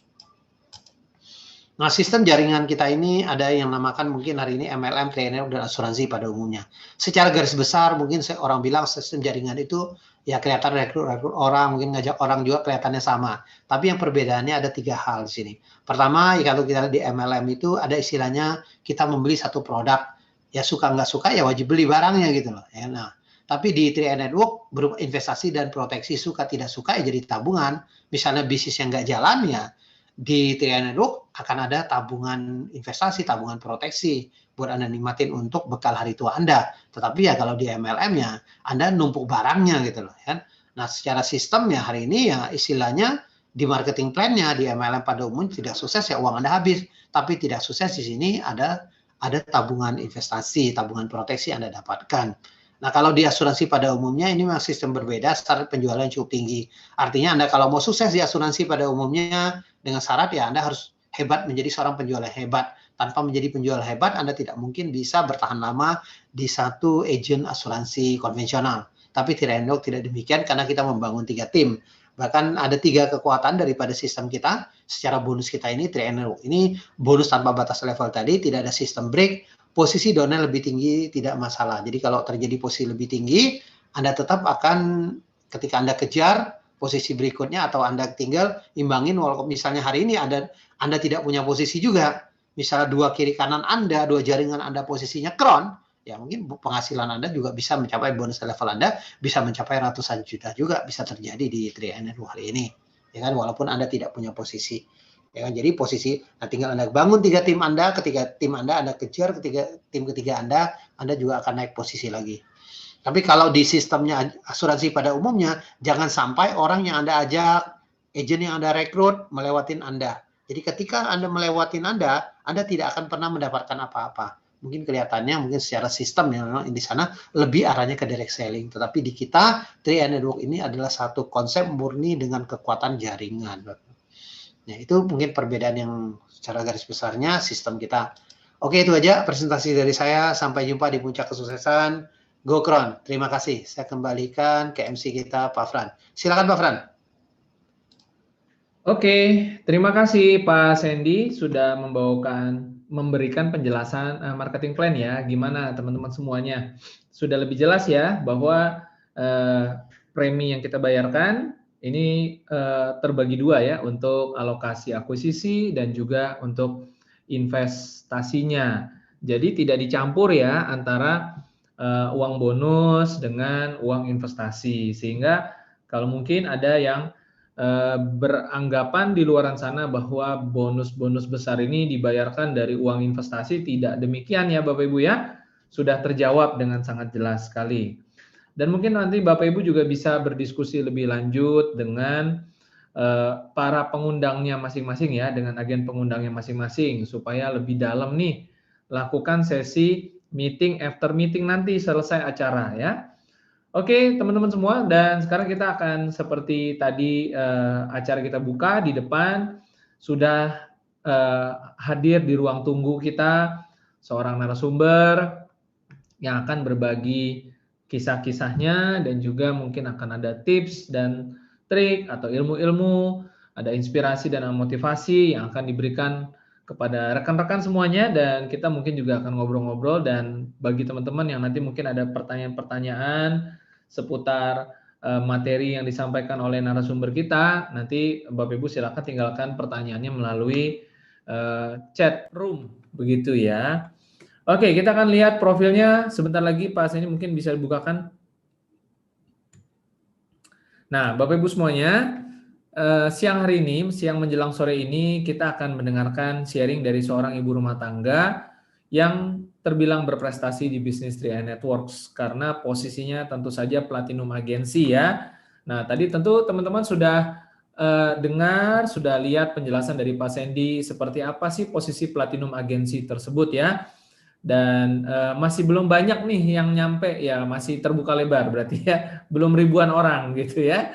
Nah, sistem jaringan kita ini ada yang namakan mungkin hari ini MLM, trainer, dan asuransi pada umumnya. Secara garis besar mungkin orang bilang sistem jaringan itu ya kelihatan rekrut orang, mungkin ngajak orang juga kelihatannya sama. Tapi yang perbedaannya ada 3 hal di sini. Pertama, ya kalau kita di MLM itu ada istilahnya kita membeli satu produk. Ya suka nggak suka ya wajib beli barangnya gitu loh. Ya, nah, tapi di 3i Network berupa investasi dan proteksi, suka tidak suka ya jadi tabungan. Misalnya bisnis yang nggak jalan ya di 3i Network akan ada tabungan investasi, tabungan proteksi buat Anda nikmatin untuk bekal hari tua Anda. Tetapi ya kalau di MLM-nya Anda numpuk barangnya gitu loh ya. Nah, secara sistem ya hari ini ya istilahnya di marketing plan-nya di MLM pada umumnya tidak sukses ya uang Anda habis. Tapi tidak sukses di sini ada tabungan investasi, tabungan proteksi Anda dapatkan. Nah, kalau di asuransi pada umumnya ini memang sistem berbeda, syarat penjualan yang cukup tinggi. Artinya Anda kalau mau sukses di asuransi pada umumnya dengan syarat ya Anda harus hebat menjadi seorang penjual yang hebat. Tanpa menjadi penjual hebat, Anda tidak mungkin bisa bertahan lama di satu agen asuransi konvensional. Tapi Trianok tidak demikian karena kita membangun 3 tim. Bahkan ada 3 kekuatan daripada sistem kita. Secara bonus kita ini Trianok ini bonus tanpa batas level tadi, tidak ada sistem break. Posisi downnya lebih tinggi tidak masalah. Jadi kalau terjadi posisi lebih tinggi, Anda tetap akan ketika Anda kejar posisi berikutnya atau Anda tinggal imbangin walaupun misalnya hari ini Anda tidak punya posisi juga. Misalnya 2 kiri kanan Anda, 2 jaringan Anda posisinya kron, ya mungkin penghasilan Anda juga bisa mencapai bonus level Anda bisa mencapai ratusan juta juga bisa terjadi di Trianok hari ini. Ya kan walaupun Anda tidak punya posisi. Ya kan? Jadi posisi, nah tinggal Anda bangun 3 tim Anda, ketiga tim Anda kejar, tim ketiga Anda juga akan naik posisi lagi. Tapi kalau di sistemnya asuransi pada umumnya, jangan sampai orang yang Anda ajak, agen yang Anda rekrut, melewatin Anda. Jadi ketika Anda melewatin Anda tidak akan pernah mendapatkan apa-apa. Mungkin kelihatannya, mungkin secara sistem ya memang di sana lebih arahnya ke direct selling. Tetapi di kita, Tri Network ini adalah satu konsep murni dengan kekuatan jaringan. Nah, itu mungkin perbedaan yang secara garis besarnya sistem kita. Oke, itu aja presentasi dari saya. Sampai jumpa di puncak kesuksesan. Go Kron. Terima kasih. Saya kembalikan ke MC kita, Pak Fran. Silakan, Pak Fran. Oke, terima kasih Pak Sandy sudah memberikan penjelasan marketing plan ya. Gimana teman-teman semuanya? Sudah lebih jelas ya bahwa premi yang kita bayarkan ini terbagi 2 ya, untuk alokasi akuisisi dan juga untuk investasinya. Jadi tidak dicampur ya antara uang bonus dengan uang investasi. Sehingga kalau mungkin ada yang beranggapan di luaran sana bahwa bonus-bonus besar ini dibayarkan dari uang investasi, tidak demikian ya Bapak Ibu ya. Sudah terjawab dengan sangat jelas sekali. Dan mungkin nanti Bapak Ibu juga bisa berdiskusi lebih lanjut dengan para pengundangnya masing-masing ya, dengan agen pengundangnya masing-masing supaya lebih dalam nih lakukan sesi meeting after meeting nanti selesai acara ya. Oke teman-teman semua, dan sekarang kita akan seperti tadi acara kita buka di depan sudah hadir di ruang tunggu kita seorang narasumber yang akan berbagi kisah-kisahnya dan juga mungkin akan ada tips dan trik atau ilmu-ilmu, ada inspirasi dan motivasi yang akan diberikan kepada rekan-rekan semuanya, dan kita mungkin juga akan ngobrol-ngobrol. Dan bagi teman-teman yang nanti mungkin ada pertanyaan-pertanyaan seputar materi yang disampaikan oleh narasumber kita, nanti Bapak Ibu silakan tinggalkan pertanyaannya melalui chat room begitu ya. Oke, kita akan lihat profilnya sebentar lagi. Pak ini mungkin bisa dibukakan. Nah, Bapak Ibu semuanya, siang hari ini, siang menjelang sore ini, kita akan mendengarkan sharing dari seorang ibu rumah tangga yang terbilang berprestasi di bisnis 3i Networks karena posisinya tentu saja platinum agensi ya. Nah, tadi tentu teman-teman sudah dengar, sudah lihat penjelasan dari Pak Sandy seperti apa sih posisi platinum agensi tersebut ya. Dan masih belum banyak nih yang nyampe ya, masih terbuka lebar berarti ya, belum ribuan orang gitu ya.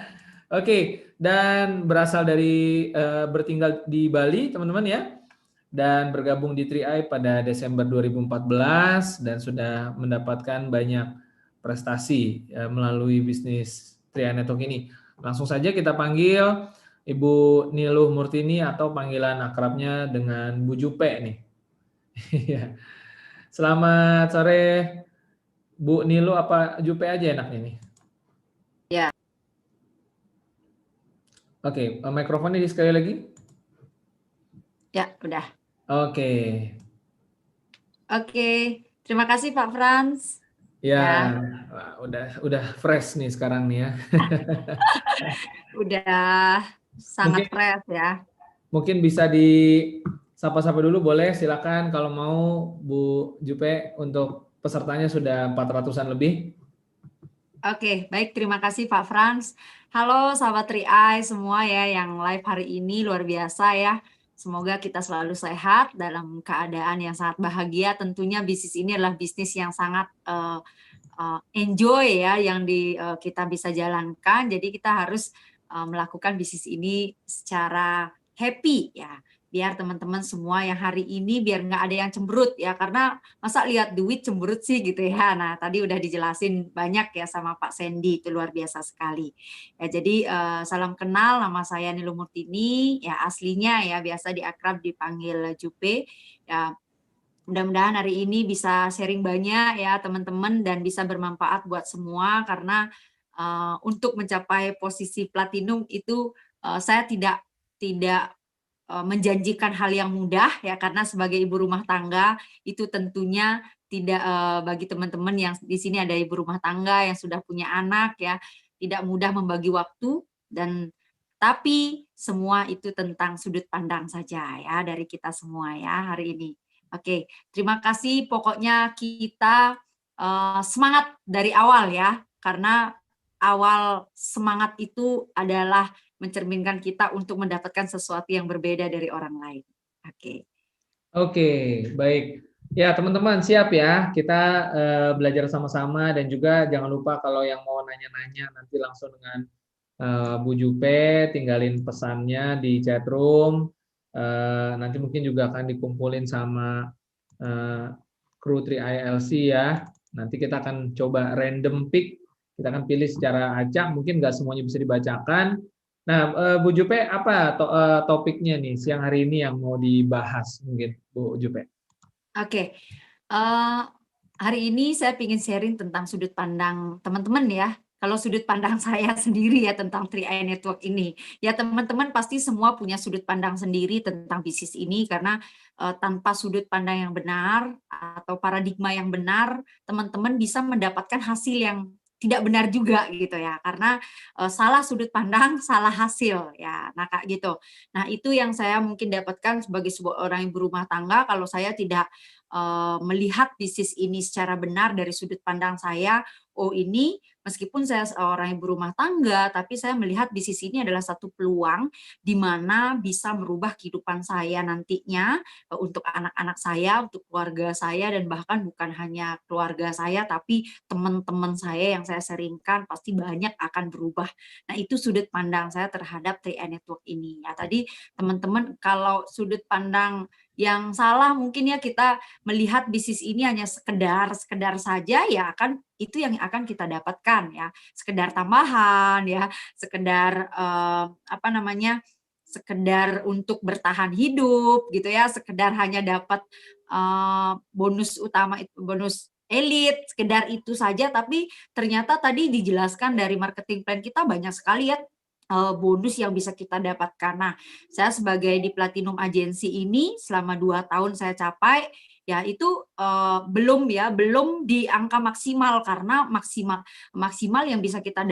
Oke, dan berasal dari bertinggal di Bali teman-teman ya, dan bergabung di 3i pada Desember 2014 dan sudah mendapatkan banyak prestasi melalui bisnis 3i Network ini. Langsung saja kita panggil Ibu Niluh Murtini atau panggilan akrabnya dengan Bu Jupe nih. Selamat sore Bu Niluh, apa Jupe aja enaknya nih? Ya. Oke, mikrofonnya di sekali lagi. Ya, udah. Oke. Oke, terima kasih Pak Frans. Ya. Udah fresh nih sekarang nih ya. Udah sangat fresh ya. Mungkin bisa di sapa-sapa dulu boleh, silakan kalau mau Bu Jupe, untuk pesertanya sudah 400-an lebih. Oke, baik, terima kasih Pak Frans. Halo sahabat 3i semua ya yang live hari ini, luar biasa ya. Semoga kita selalu sehat dalam keadaan yang sangat bahagia. Tentunya bisnis ini adalah bisnis yang sangat enjoy ya yang kita bisa jalankan. Jadi kita harus melakukan bisnis ini secara happy ya, biar teman-teman semua yang hari ini biar nggak ada yang cemberut ya, karena masa lihat duit cemberut sih gitu ya. Nah tadi udah dijelasin banyak ya sama Pak Sandy, itu luar biasa sekali ya. Jadi salam kenal, nama saya Nilu Murtini ya, aslinya ya biasa diakrab dipanggil Jupe ya. Mudah-mudahan hari ini bisa sharing banyak ya teman-teman dan bisa bermanfaat buat semua, karena untuk mencapai posisi platinum itu saya tidak menjanjikan hal yang mudah ya, karena sebagai ibu rumah tangga itu tentunya tidak, bagi teman-teman yang di sini ada ibu rumah tangga yang sudah punya anak ya, tidak mudah membagi waktu, dan tapi semua itu tentang sudut pandang saja ya dari kita semua ya hari ini. Oke, terima kasih, pokoknya kita semangat dari awal ya, karena awal semangat itu adalah mencerminkan kita untuk mendapatkan sesuatu yang berbeda dari orang lain. Oke. Oke, baik. Ya, teman-teman siap ya. Kita belajar sama-sama, dan juga jangan lupa kalau yang mau nanya-nanya nanti langsung dengan Bu Jupe, tinggalin pesannya di chat room. Nanti mungkin juga akan dikumpulin sama kru 3ILC ya. Nanti kita akan coba random pick, kita akan pilih secara acak, mungkin nggak semuanya bisa dibacakan. Nah, Bu Jupe, apa topiknya nih siang hari ini yang mau dibahas mungkin, Bu Jupe? Oke, hari ini saya ingin sharing tentang sudut pandang teman-teman ya. Kalau sudut pandang saya sendiri ya tentang 3i Network ini, ya teman-teman pasti semua punya sudut pandang sendiri tentang bisnis ini, karena tanpa sudut pandang yang benar atau paradigma yang benar, teman-teman bisa mendapatkan hasil yang tidak benar juga gitu ya, karena salah sudut pandang, salah hasil ya. Nah Kak gitu. Nah itu yang saya mungkin dapatkan sebagai sebuah orang ibu rumah tangga, kalau saya tidak melihat bisnis ini secara benar dari sudut pandang saya. Oh ini meskipun saya seorang ibu rumah tangga, tapi saya melihat bisnis ini adalah satu peluang di mana bisa merubah kehidupan saya nantinya, untuk anak-anak saya, untuk keluarga saya, dan bahkan bukan hanya keluarga saya, tapi teman-teman saya yang saya sharingkan pasti banyak akan berubah. Nah itu sudut pandang saya terhadap 3i Network ini. Ya tadi teman-teman, kalau sudut pandang yang salah mungkin ya kita melihat bisnis ini hanya sekedar saja ya, akan itu yang akan kita dapatkan ya, sekedar tambahan ya, sekedar apa namanya, sekedar untuk bertahan hidup gitu ya, sekedar hanya dapat bonus utama itu, bonus elit, sekedar itu saja. Tapi ternyata tadi dijelaskan dari marketing plan kita banyak sekali ya bonus yang bisa kita dapatkan. Nah, saya sebagai di Platinum Agency ini selama 2 tahun saya capai, ya itu belum di angka maksimal, karena maksimal yang bisa kita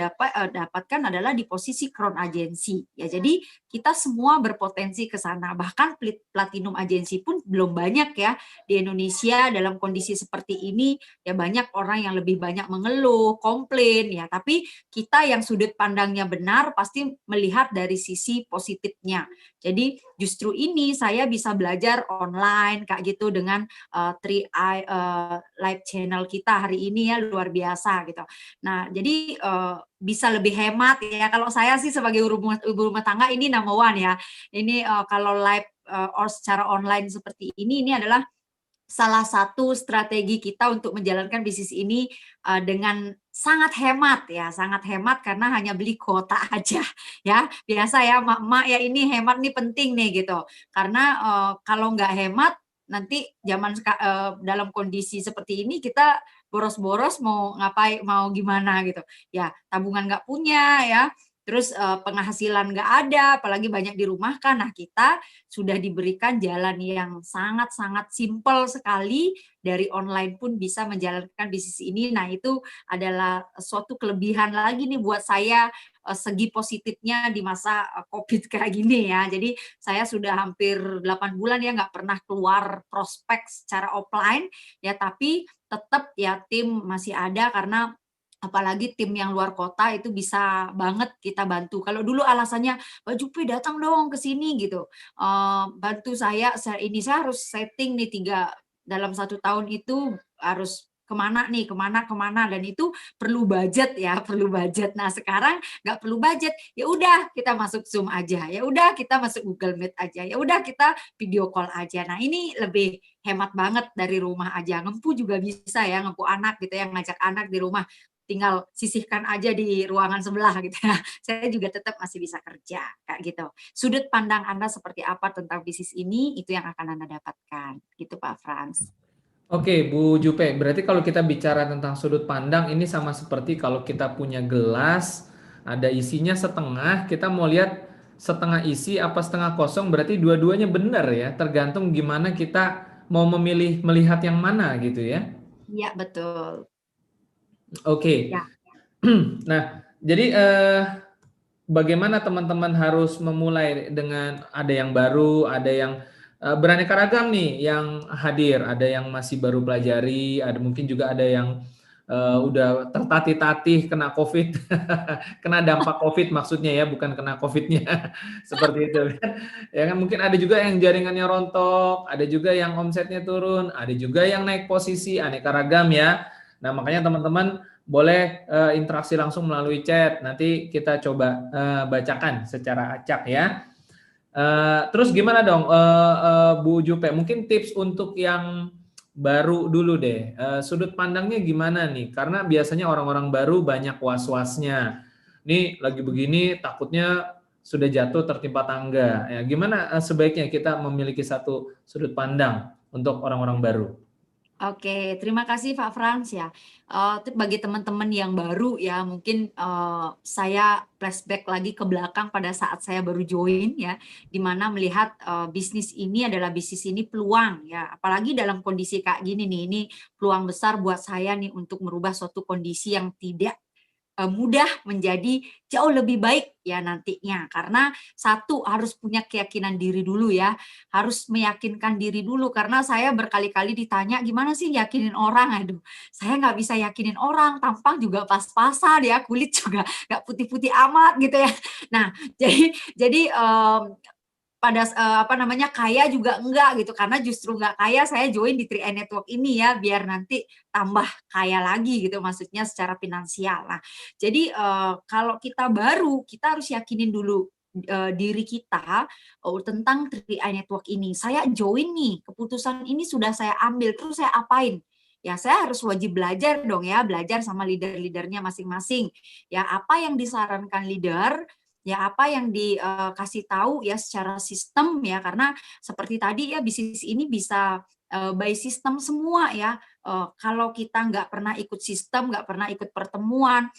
dapatkan adalah di posisi Crown Agency. Ya, jadi kita semua berpotensi ke sana. Bahkan Platinum Agency pun belum banyak ya di Indonesia dalam kondisi seperti ini. Ya banyak orang yang lebih banyak mengeluh, komplain ya, tapi kita yang sudut pandangnya benar pasti melihat dari sisi positifnya. Jadi justru ini saya bisa belajar online Kak gitu dengan 3i live channel kita hari ini ya, luar biasa gitu. Nah, jadi bisa lebih hemat ya. Kalau saya sih sebagai ibu rumah tangga ini number one ya. Ini kalau live or secara online seperti ini adalah salah satu strategi kita untuk menjalankan bisnis ini dengan sangat hemat ya, sangat hemat karena hanya beli kuota aja ya. Biasa ya mak-mak ya, ini hemat nih penting nih gitu. Karena kalau nggak hemat nanti dalam kondisi seperti ini kita boros-boros mau ngapain, mau gimana gitu. Ya, tabungan nggak punya ya. Terus penghasilan nggak ada, apalagi banyak dirumahkan. Nah, kita sudah diberikan jalan yang sangat-sangat simpel sekali, dari online pun bisa menjalankan bisnis ini. Nah, itu adalah suatu kelebihan lagi nih buat saya, segi positifnya di masa COVID kayak gini ya. Jadi saya sudah hampir 8 bulan ya nggak pernah keluar prospek secara offline ya, tapi tetap ya tim masih ada, karena apalagi tim yang luar kota itu bisa banget kita bantu. Kalau dulu alasannya, "Mbak Jupi datang dong ke sini," gitu. Bantu saya ini saya harus setting nih dalam 1 tahun itu harus kemana nih, kemana, dan itu perlu budget ya, perlu budget. Nah sekarang nggak perlu budget, ya udah kita masuk Zoom aja, ya udah kita masuk Google Meet aja, ya udah kita video call aja. Nah ini lebih hemat banget dari rumah aja. Ngempu juga bisa ya, ngempu anak gitu ya, ngajak anak di rumah, tinggal sisihkan aja di ruangan sebelah gitu ya. Saya juga tetap masih bisa kerja kayak gitu. Sudut pandang Anda seperti apa tentang bisnis ini, itu yang akan Anda dapatkan gitu Pak Frans. Oke, Bu Jupe, berarti kalau kita bicara tentang sudut pandang ini sama seperti kalau kita punya gelas, ada isinya setengah, kita mau lihat setengah isi apa setengah kosong, berarti dua-duanya benar ya, tergantung gimana kita mau memilih melihat yang mana gitu ya. Iya, betul. Oke. Ya. Nah, jadi bagaimana teman-teman harus memulai dengan ada yang baru, ada yang beraneka ragam nih yang hadir, ada yang masih baru pelajari, ada mungkin juga ada yang udah tertatih-tatih kena COVID, kena dampak COVID maksudnya ya, bukan kena COVID-nya, seperti itu kan. Ya kan mungkin ada juga yang jaringannya rontok, ada juga yang omsetnya turun, ada juga yang naik posisi, aneka ragam ya. Nah makanya teman-teman boleh interaksi langsung melalui chat, nanti kita coba bacakan secara acak ya. Terus gimana dong Bu Jupe, mungkin tips untuk yang baru dulu deh, sudut pandangnya gimana nih? Karena biasanya orang-orang baru banyak was-wasnya. Nih lagi begini takutnya sudah jatuh tertimpa tangga. Ya, gimana sebaiknya kita memiliki satu sudut pandang untuk orang-orang baru? Oke, terima kasih Pak Frans ya. Bagi teman-teman yang baru ya, mungkin saya flashback lagi ke belakang pada saat saya baru join ya, di mana melihat bisnis ini adalah bisnis ini peluang ya, apalagi dalam kondisi kayak gini nih, ini peluang besar buat saya nih untuk merubah suatu kondisi yang tidak mudah menjadi jauh lebih baik ya nantinya. Karena satu harus punya keyakinan diri dulu ya, harus meyakinkan diri dulu karena saya berkali-kali ditanya gimana sih yakinin orang, aduh saya nggak bisa yakinin orang, tampang juga pas-pasan ya, kulit juga nggak putih-putih amat gitu ya. Nah jadi apa namanya, kaya juga enggak gitu, karena justru nggak kaya saya join di 3i Network ini ya, biar nanti tambah kaya lagi gitu, maksudnya secara finansial. Nah, jadi kalau kita baru, kita harus yakinin dulu diri kita tentang 3i Network ini. Saya join nih, keputusan ini sudah saya ambil, terus saya apain? Ya, saya harus wajib belajar dong ya, belajar sama leader-leadernya masing-masing. Ya, apa yang disarankan leader, ya apa yang dikasih tahu ya secara sistem ya, karena seperti tadi ya bisnis ini bisa by sistem semua ya. Kalau kita nggak pernah ikut sistem, nggak pernah ikut pertemuan,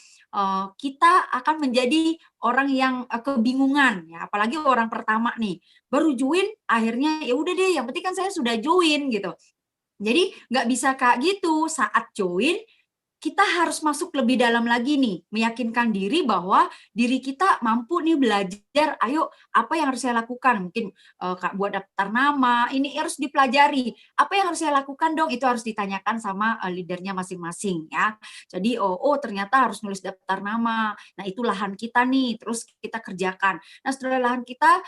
kita akan menjadi orang yang kebingungan ya, apalagi orang pertama nih baru join, akhirnya ya udah deh yang penting kan saya sudah join gitu. Jadi nggak bisa kayak gitu, saat join kita harus masuk lebih dalam lagi nih, meyakinkan diri bahwa diri kita mampu nih belajar, ayo apa yang harus saya lakukan? Mungkin buat daftar nama, ini harus dipelajari. Apa yang harus saya lakukan dong? Itu harus ditanyakan sama leadernya masing-masing ya. Jadi ternyata harus nulis daftar nama. Nah itu lahan kita nih, terus kita kerjakan. Nah setelah lahan kita,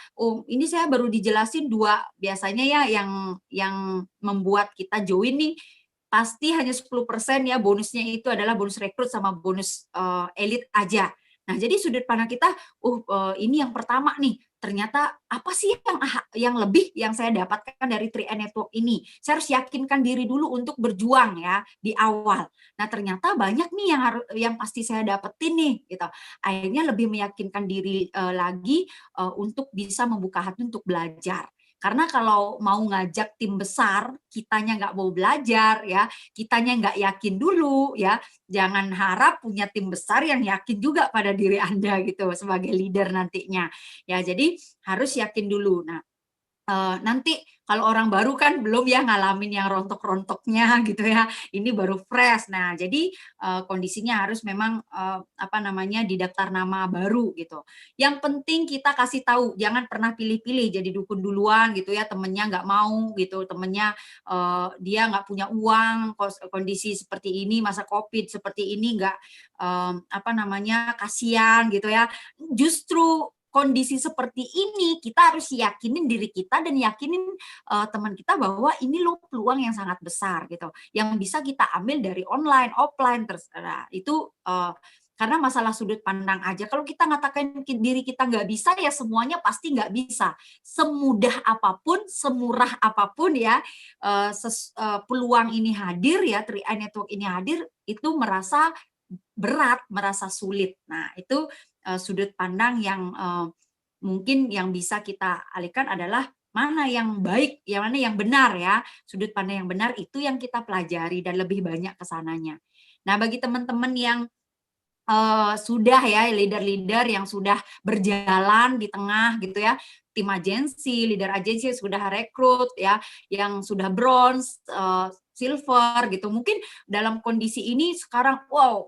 ini saya baru dijelasin dua biasanya ya yang membuat kita join nih, pasti hanya 10% ya, bonusnya itu adalah bonus rekrut sama bonus elit aja. Nah, jadi sudut pandang kita, ini yang pertama nih, ternyata apa sih yang lebih yang saya dapatkan dari 3i Network ini? Saya harus yakinkan diri dulu untuk berjuang ya di awal. Nah, ternyata banyak nih yang pasti saya dapetin nih gitu. Akhirnya lebih meyakinkan diri lagi untuk bisa membuka hati untuk belajar. Karena kalau mau ngajak tim besar, kitanya nggak mau belajar ya, kitanya nggak yakin dulu ya, jangan harap punya tim besar yang yakin juga pada diri Anda gitu sebagai leader nantinya. Ya, jadi harus yakin dulu. Nah, nanti kalau orang baru kan belum ya ngalamin yang rontok-rontoknya gitu ya, ini baru fresh. Nah, jadi kondisinya harus memang apa namanya, di daftar nama baru gitu. Yang penting kita kasih tahu, jangan pernah pilih-pilih jadi dukun duluan gitu ya, temennya nggak mau gitu, temennya dia nggak punya uang, kondisi seperti ini, masa COVID seperti ini nggak apa namanya, kasihan gitu ya. Justru kondisi seperti ini kita harus yakinin diri kita dan yakinin teman kita bahwa ini loh peluang yang sangat besar gitu, yang bisa kita ambil dari online, offline, terserah itu karena masalah sudut pandang aja. Kalau kita ngatakan diri kita nggak bisa, ya semuanya pasti nggak bisa. Semudah apapun, semurah apapun ya, peluang ini hadir ya, 3i Network ini hadir, itu merasa berat, merasa sulit. Nah, itu sudut pandang yang mungkin yang bisa kita alihkan adalah mana yang baik, yang mana yang benar ya. Sudut pandang yang benar itu yang kita pelajari dan lebih banyak ke sananya. Nah, bagi teman-teman yang sudah ya, leader-leader yang sudah berjalan di tengah gitu ya, tim agensi, leader agensi sudah rekrut ya, yang sudah bronze, silver gitu. Mungkin dalam kondisi ini sekarang, wow,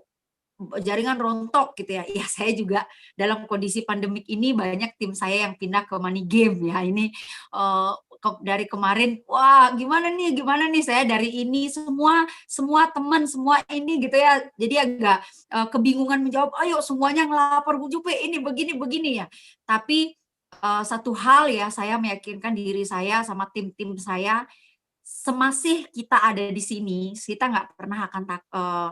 jaringan rontok gitu ya. Ya, saya juga dalam kondisi pandemik ini banyak tim saya yang pindah ke money game ya. Ini dari kemarin, wah gimana nih saya dari ini semua teman semua ini gitu ya. Jadi agak kebingungan menjawab. Ayo semuanya ngelapor Bu Jupe ini begini ya. Tapi satu hal ya, saya meyakinkan diri saya sama tim-tim saya, semasih kita ada di sini, kita nggak pernah akan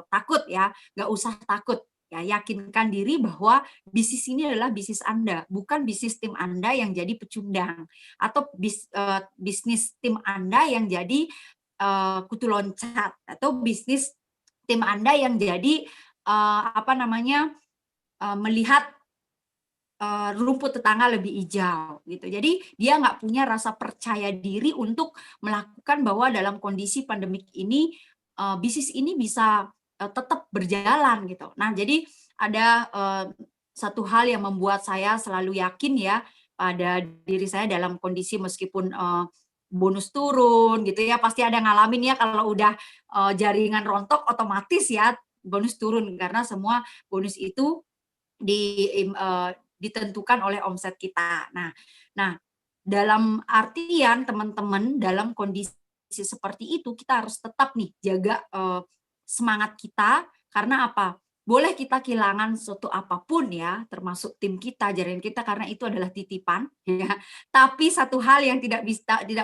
takut ya, nggak usah takut. Ya, yakinkan diri bahwa bisnis ini adalah bisnis Anda, bukan bisnis tim Anda yang jadi pecundang, atau bisnis tim Anda yang jadi kutu loncat, atau bisnis tim Anda yang jadi melihat rumput tetangga lebih hijau gitu. Jadi dia nggak punya rasa percaya diri untuk melakukan bahwa dalam kondisi pandemik ini bisnis ini bisa tetap berjalan gitu. Nah, jadi ada satu hal yang membuat saya selalu yakin ya pada diri saya dalam kondisi meskipun bonus turun gitu ya, pasti ada ngalamin ya kalau udah jaringan rontok otomatis ya bonus turun karena semua bonus itu ditentukan oleh omset kita. Nah, dalam artian teman-teman dalam kondisi seperti itu kita harus tetap nih jaga semangat kita, karena apa? Boleh kita kehilangan suatu apapun ya, termasuk tim kita, jaringan kita, karena itu adalah titipan ya. Tapi satu hal yang tidak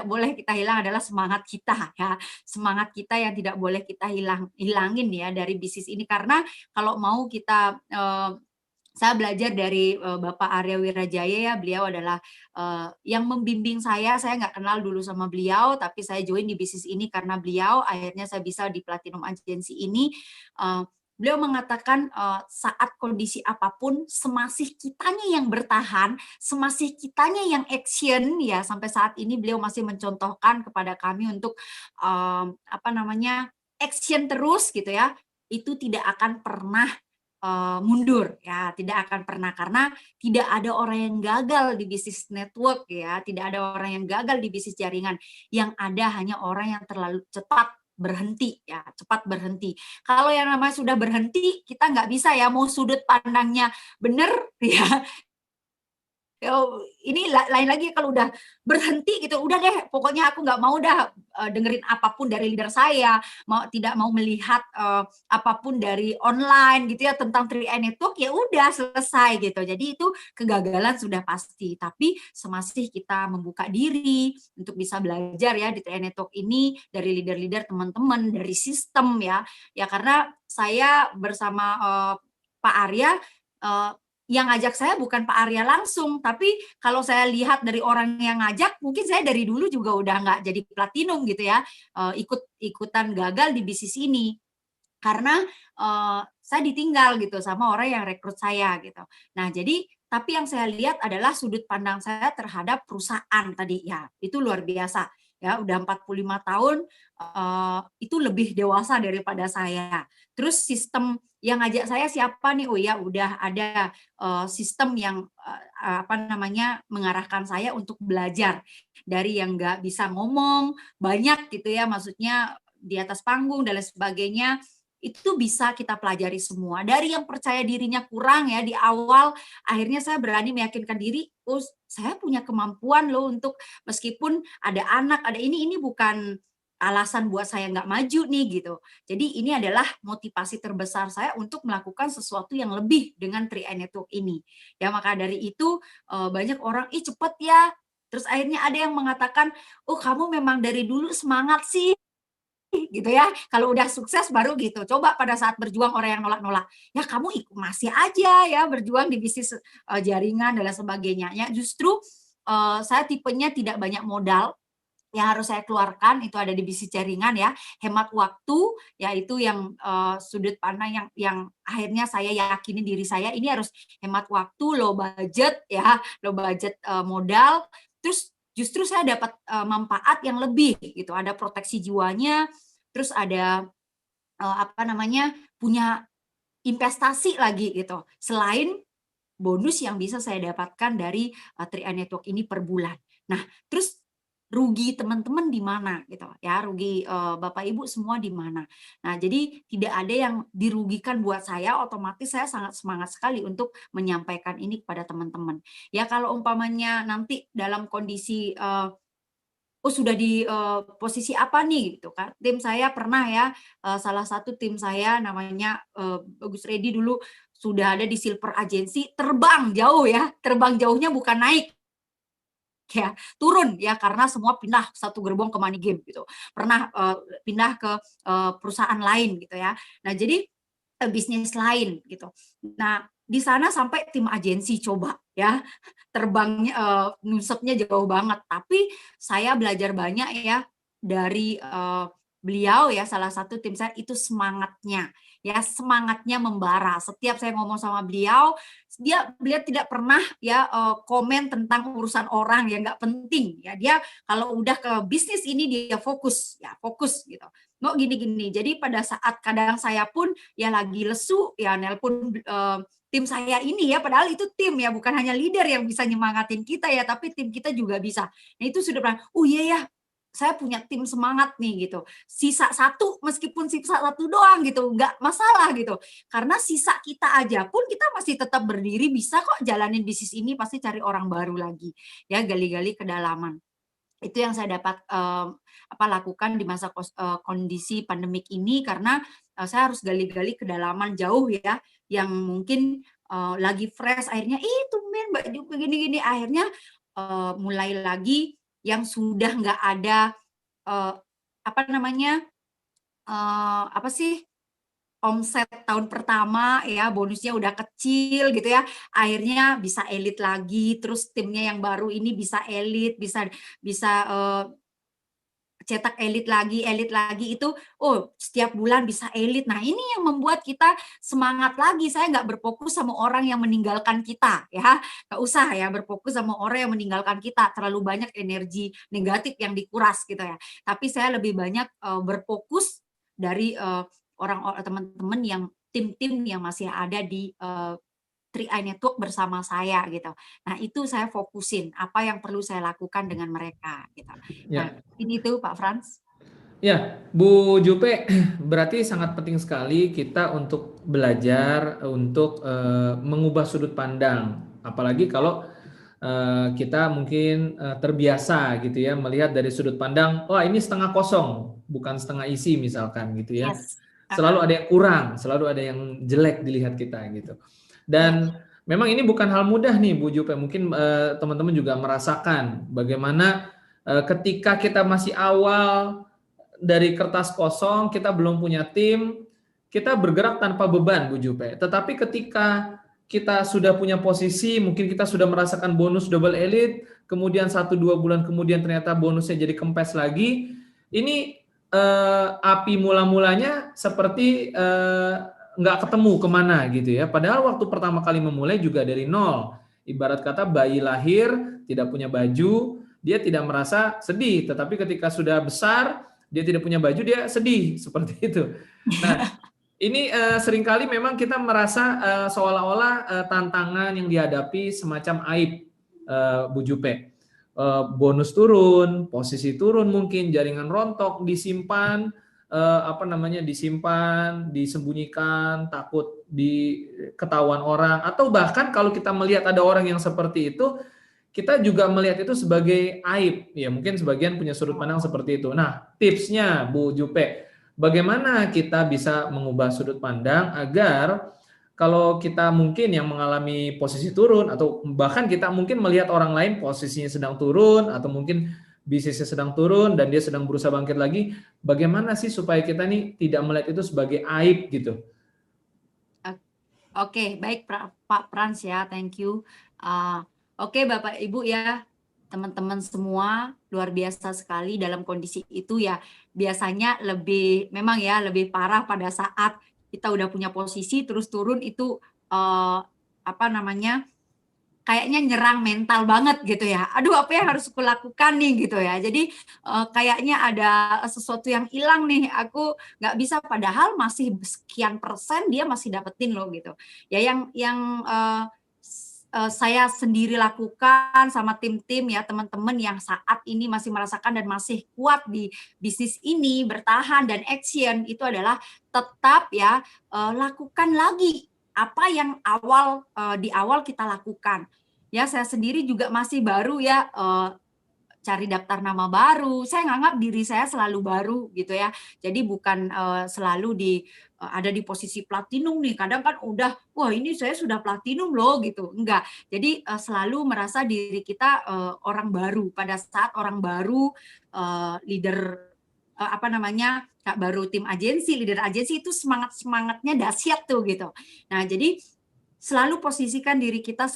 boleh kita hilang adalah semangat kita ya. Semangat kita yang tidak boleh kita hilangin ya dari bisnis ini, karena kalau mau kita saya belajar dari Bapak Arya Wirajaya ya, beliau adalah yang membimbing saya nggak kenal dulu sama beliau, tapi saya join di bisnis ini karena beliau, akhirnya saya bisa di Platinum Agency ini. Beliau mengatakan saat kondisi apapun, semasih kitanya yang bertahan, semasih kitanya yang action ya, sampai saat ini beliau masih mencontohkan kepada kami untuk action terus gitu ya, itu tidak akan pernah mundur ya, tidak akan pernah, karena tidak ada orang yang gagal di bisnis network ya, tidak ada orang yang gagal di bisnis jaringan, yang ada hanya orang yang terlalu cepat berhenti ya, cepat berhenti. Kalau yang namanya sudah berhenti, kita nggak bisa ya, mau sudut pandangnya benar ya, ini lain lagi kalau udah berhenti gitu, udah deh pokoknya aku nggak mau dah dengerin apapun dari leader saya, tidak mau melihat apapun dari online gitu ya tentang 3i Network, ya udah selesai gitu. Jadi itu kegagalan sudah pasti, tapi semasih kita membuka diri untuk bisa belajar ya di 3i Network ini dari leader-leader teman-teman, dari sistem ya karena saya bersama Pak Arya, yang ngajak saya bukan Pak Arya langsung, tapi kalau saya lihat dari orang yang ngajak, mungkin saya dari dulu juga udah nggak jadi platinum gitu ya, ikutan gagal di bisnis ini, karena saya ditinggal gitu sama orang yang rekrut saya gitu. Nah, jadi tapi yang saya lihat adalah sudut pandang saya terhadap perusahaan tadi ya, itu luar biasa ya, udah 45 tahun, itu lebih dewasa daripada saya. Terus sistem yang ngajak saya siapa nih? Oh ya, udah ada sistem yang mengarahkan saya untuk belajar dari yang nggak bisa ngomong banyak gitu ya, maksudnya di atas panggung dan lain sebagainya, itu bisa kita pelajari semua. Dari yang percaya dirinya kurang ya di awal, akhirnya saya berani meyakinkan diri, oh saya punya kemampuan loh untuk meskipun ada anak, ada ini bukan alasan buat saya nggak maju nih gitu. Jadi ini adalah motivasi terbesar saya untuk melakukan sesuatu yang lebih dengan 3i Network ini. Ya maka dari itu banyak orang, ih cepet ya. Terus akhirnya ada yang mengatakan, oh kamu memang dari dulu semangat sih gitu ya. Kalau udah sukses baru gitu. Coba pada saat berjuang orang yang nolak-nolak, ya kamu masih aja ya berjuang di bisnis jaringan dan lain sebagainya. Ya justru saya tipenya tidak banyak modal yang harus saya keluarkan, itu ada di bisnis jaringan ya, hemat waktu, yaitu yang sudut pandang yang akhirnya saya yakini diri saya ini harus hemat waktu, low budget ya, low budget modal, terus justru saya dapat manfaat yang lebih gitu, ada proteksi jiwanya, terus ada apa namanya, punya investasi lagi gitu, selain bonus yang bisa saya dapatkan dari 3i Network ini per bulan. Nah, terus rugi teman-teman di mana gitu ya, rugi Bapak Ibu semua di mana. Nah, jadi tidak ada yang dirugikan buat saya, otomatis saya sangat semangat sekali untuk menyampaikan ini kepada teman-teman. Ya kalau umpamanya nanti dalam kondisi oh sudah di posisi apa nih gitu kan. Tim saya pernah ya, salah satu tim saya namanya Bagus Redi dulu sudah ada di Silver Agency, terbang jauh ya, terbang jauhnya bukan naik ya, turun ya karena semua pindah satu gerbong ke Money Game gitu. Pernah pindah ke perusahaan lain gitu ya. Nah, jadi bisnis lain gitu. Nah, di sana sampai tim agensi coba ya, terbangnya nusepnya jauh banget. Tapi saya belajar banyak ya dari beliau ya, salah satu tim saya itu semangatnya ya, semangatnya membara. Setiap saya ngomong sama beliau, beliau tidak pernah ya komen tentang urusan orang yang nggak penting ya. Dia kalau udah ke bisnis ini dia fokus ya, fokus gitu. Mau gini-gini. Jadi pada saat kadang saya pun ya lagi lesu ya nelpon tim saya ini ya, padahal itu tim ya, bukan hanya leader yang bisa nyemangatin kita ya, tapi tim kita juga bisa. Nah itu sudah pernah, oh iya ya, saya punya tim semangat nih gitu. Sisa satu, meskipun sisa satu doang gitu, nggak masalah gitu. Karena sisa kita aja pun kita masih tetap berdiri, bisa kok jalanin bisnis ini, pasti cari orang baru lagi. Ya gali-gali kedalaman. Itu yang saya dapat lakukan di masa kondisi pandemik ini, karena saya harus gali-gali kedalaman jauh ya, yang mungkin lagi fresh, akhirnya tumben baju begini-gini, akhirnya mulai lagi yang sudah nggak ada apa namanya apa sih, omset tahun pertama ya, bonusnya udah kecil gitu ya, akhirnya bisa elit lagi, terus timnya yang baru ini bisa elit, bisa bisa cetak elit lagi itu, oh setiap bulan bisa elit. Nah ini yang membuat kita semangat lagi, saya nggak berfokus sama orang yang meninggalkan kita ya, nggak usah ya berfokus sama orang yang meninggalkan kita, terlalu banyak energi negatif yang dikuras gitu ya. Tapi saya lebih banyak berfokus dari teman-teman yang tim-tim yang masih ada di 3i Network bersama saya gitu. Nah itu saya fokusin, apa yang perlu saya lakukan dengan mereka gitu. Nah Ya. ini tuh Pak Frans. Ya, Bu Jupe, berarti sangat penting sekali kita untuk belajar untuk mengubah sudut pandang, apalagi kalau kita mungkin terbiasa gitu ya melihat dari sudut pandang, wah ini setengah kosong, bukan setengah isi misalkan gitu ya. Yes. Selalu ada yang kurang, selalu ada yang jelek dilihat kita gitu. Dan memang ini bukan hal mudah nih Bu Jupe, mungkin teman-teman juga merasakan bagaimana ketika kita masih awal dari kertas kosong, kita belum punya tim, kita bergerak tanpa beban Bu Jupe. Tetapi ketika kita sudah punya posisi, mungkin kita sudah merasakan bonus double elite, kemudian 1-2 bulan kemudian ternyata bonusnya jadi kempes lagi, ini api mula-mulanya seperti nggak ketemu kemana gitu ya. Padahal waktu pertama kali memulai juga dari nol. Ibarat kata bayi lahir, tidak punya baju, dia tidak merasa sedih. Tetapi ketika sudah besar, dia tidak punya baju, dia sedih. Seperti itu. Nah, ini seringkali memang kita merasa seolah-olah tantangan yang dihadapi semacam aib, Bu Jupe. Bonus turun, posisi turun mungkin, jaringan rontok, disimpan, disimpan, disembunyikan, takut ketahuan orang, atau bahkan kalau kita melihat ada orang yang seperti itu, kita juga melihat itu sebagai aib. Ya, mungkin sebagian punya sudut pandang seperti itu. Nah, tipsnya Bu Jupe, bagaimana kita bisa mengubah sudut pandang agar kalau kita mungkin yang mengalami posisi turun atau bahkan kita mungkin melihat orang lain posisinya sedang turun atau mungkin bisnisnya sedang turun dan dia sedang berusaha bangkit lagi, bagaimana sih supaya kita nih tidak melihat itu sebagai aib gitu? Oke, baik Pak Frans ya, thank you. Oke Bapak Ibu ya, teman-teman semua luar biasa sekali dalam kondisi itu ya. Biasanya memang ya lebih parah pada saat kita udah punya posisi terus turun itu apa namanya? Kayaknya nyerang mental banget gitu ya. Aduh, apa yang harus aku lakukan nih gitu ya. Jadi kayaknya ada sesuatu yang hilang nih. Aku nggak bisa, padahal masih sekian persen dia masih dapetin loh gitu. Ya yang saya sendiri lakukan sama tim-tim ya, teman-teman yang saat ini masih merasakan dan masih kuat di bisnis ini, bertahan dan action, itu adalah tetap ya lakukan lagi apa yang di awal kita lakukan. Ya, saya sendiri juga masih baru ya, cari daftar nama baru. Saya nganggap diri saya selalu baru gitu ya. Jadi bukan selalu ada di posisi platinum nih. Kadang kan udah, wah ini saya sudah platinum loh gitu. Enggak. Jadi selalu merasa diri kita orang baru. Pada saat orang baru, leader apa namanya, baru tim agensi, leader agensi itu semangatnya dahsyat tuh gitu. Nah, jadi selalu posisikan diri kita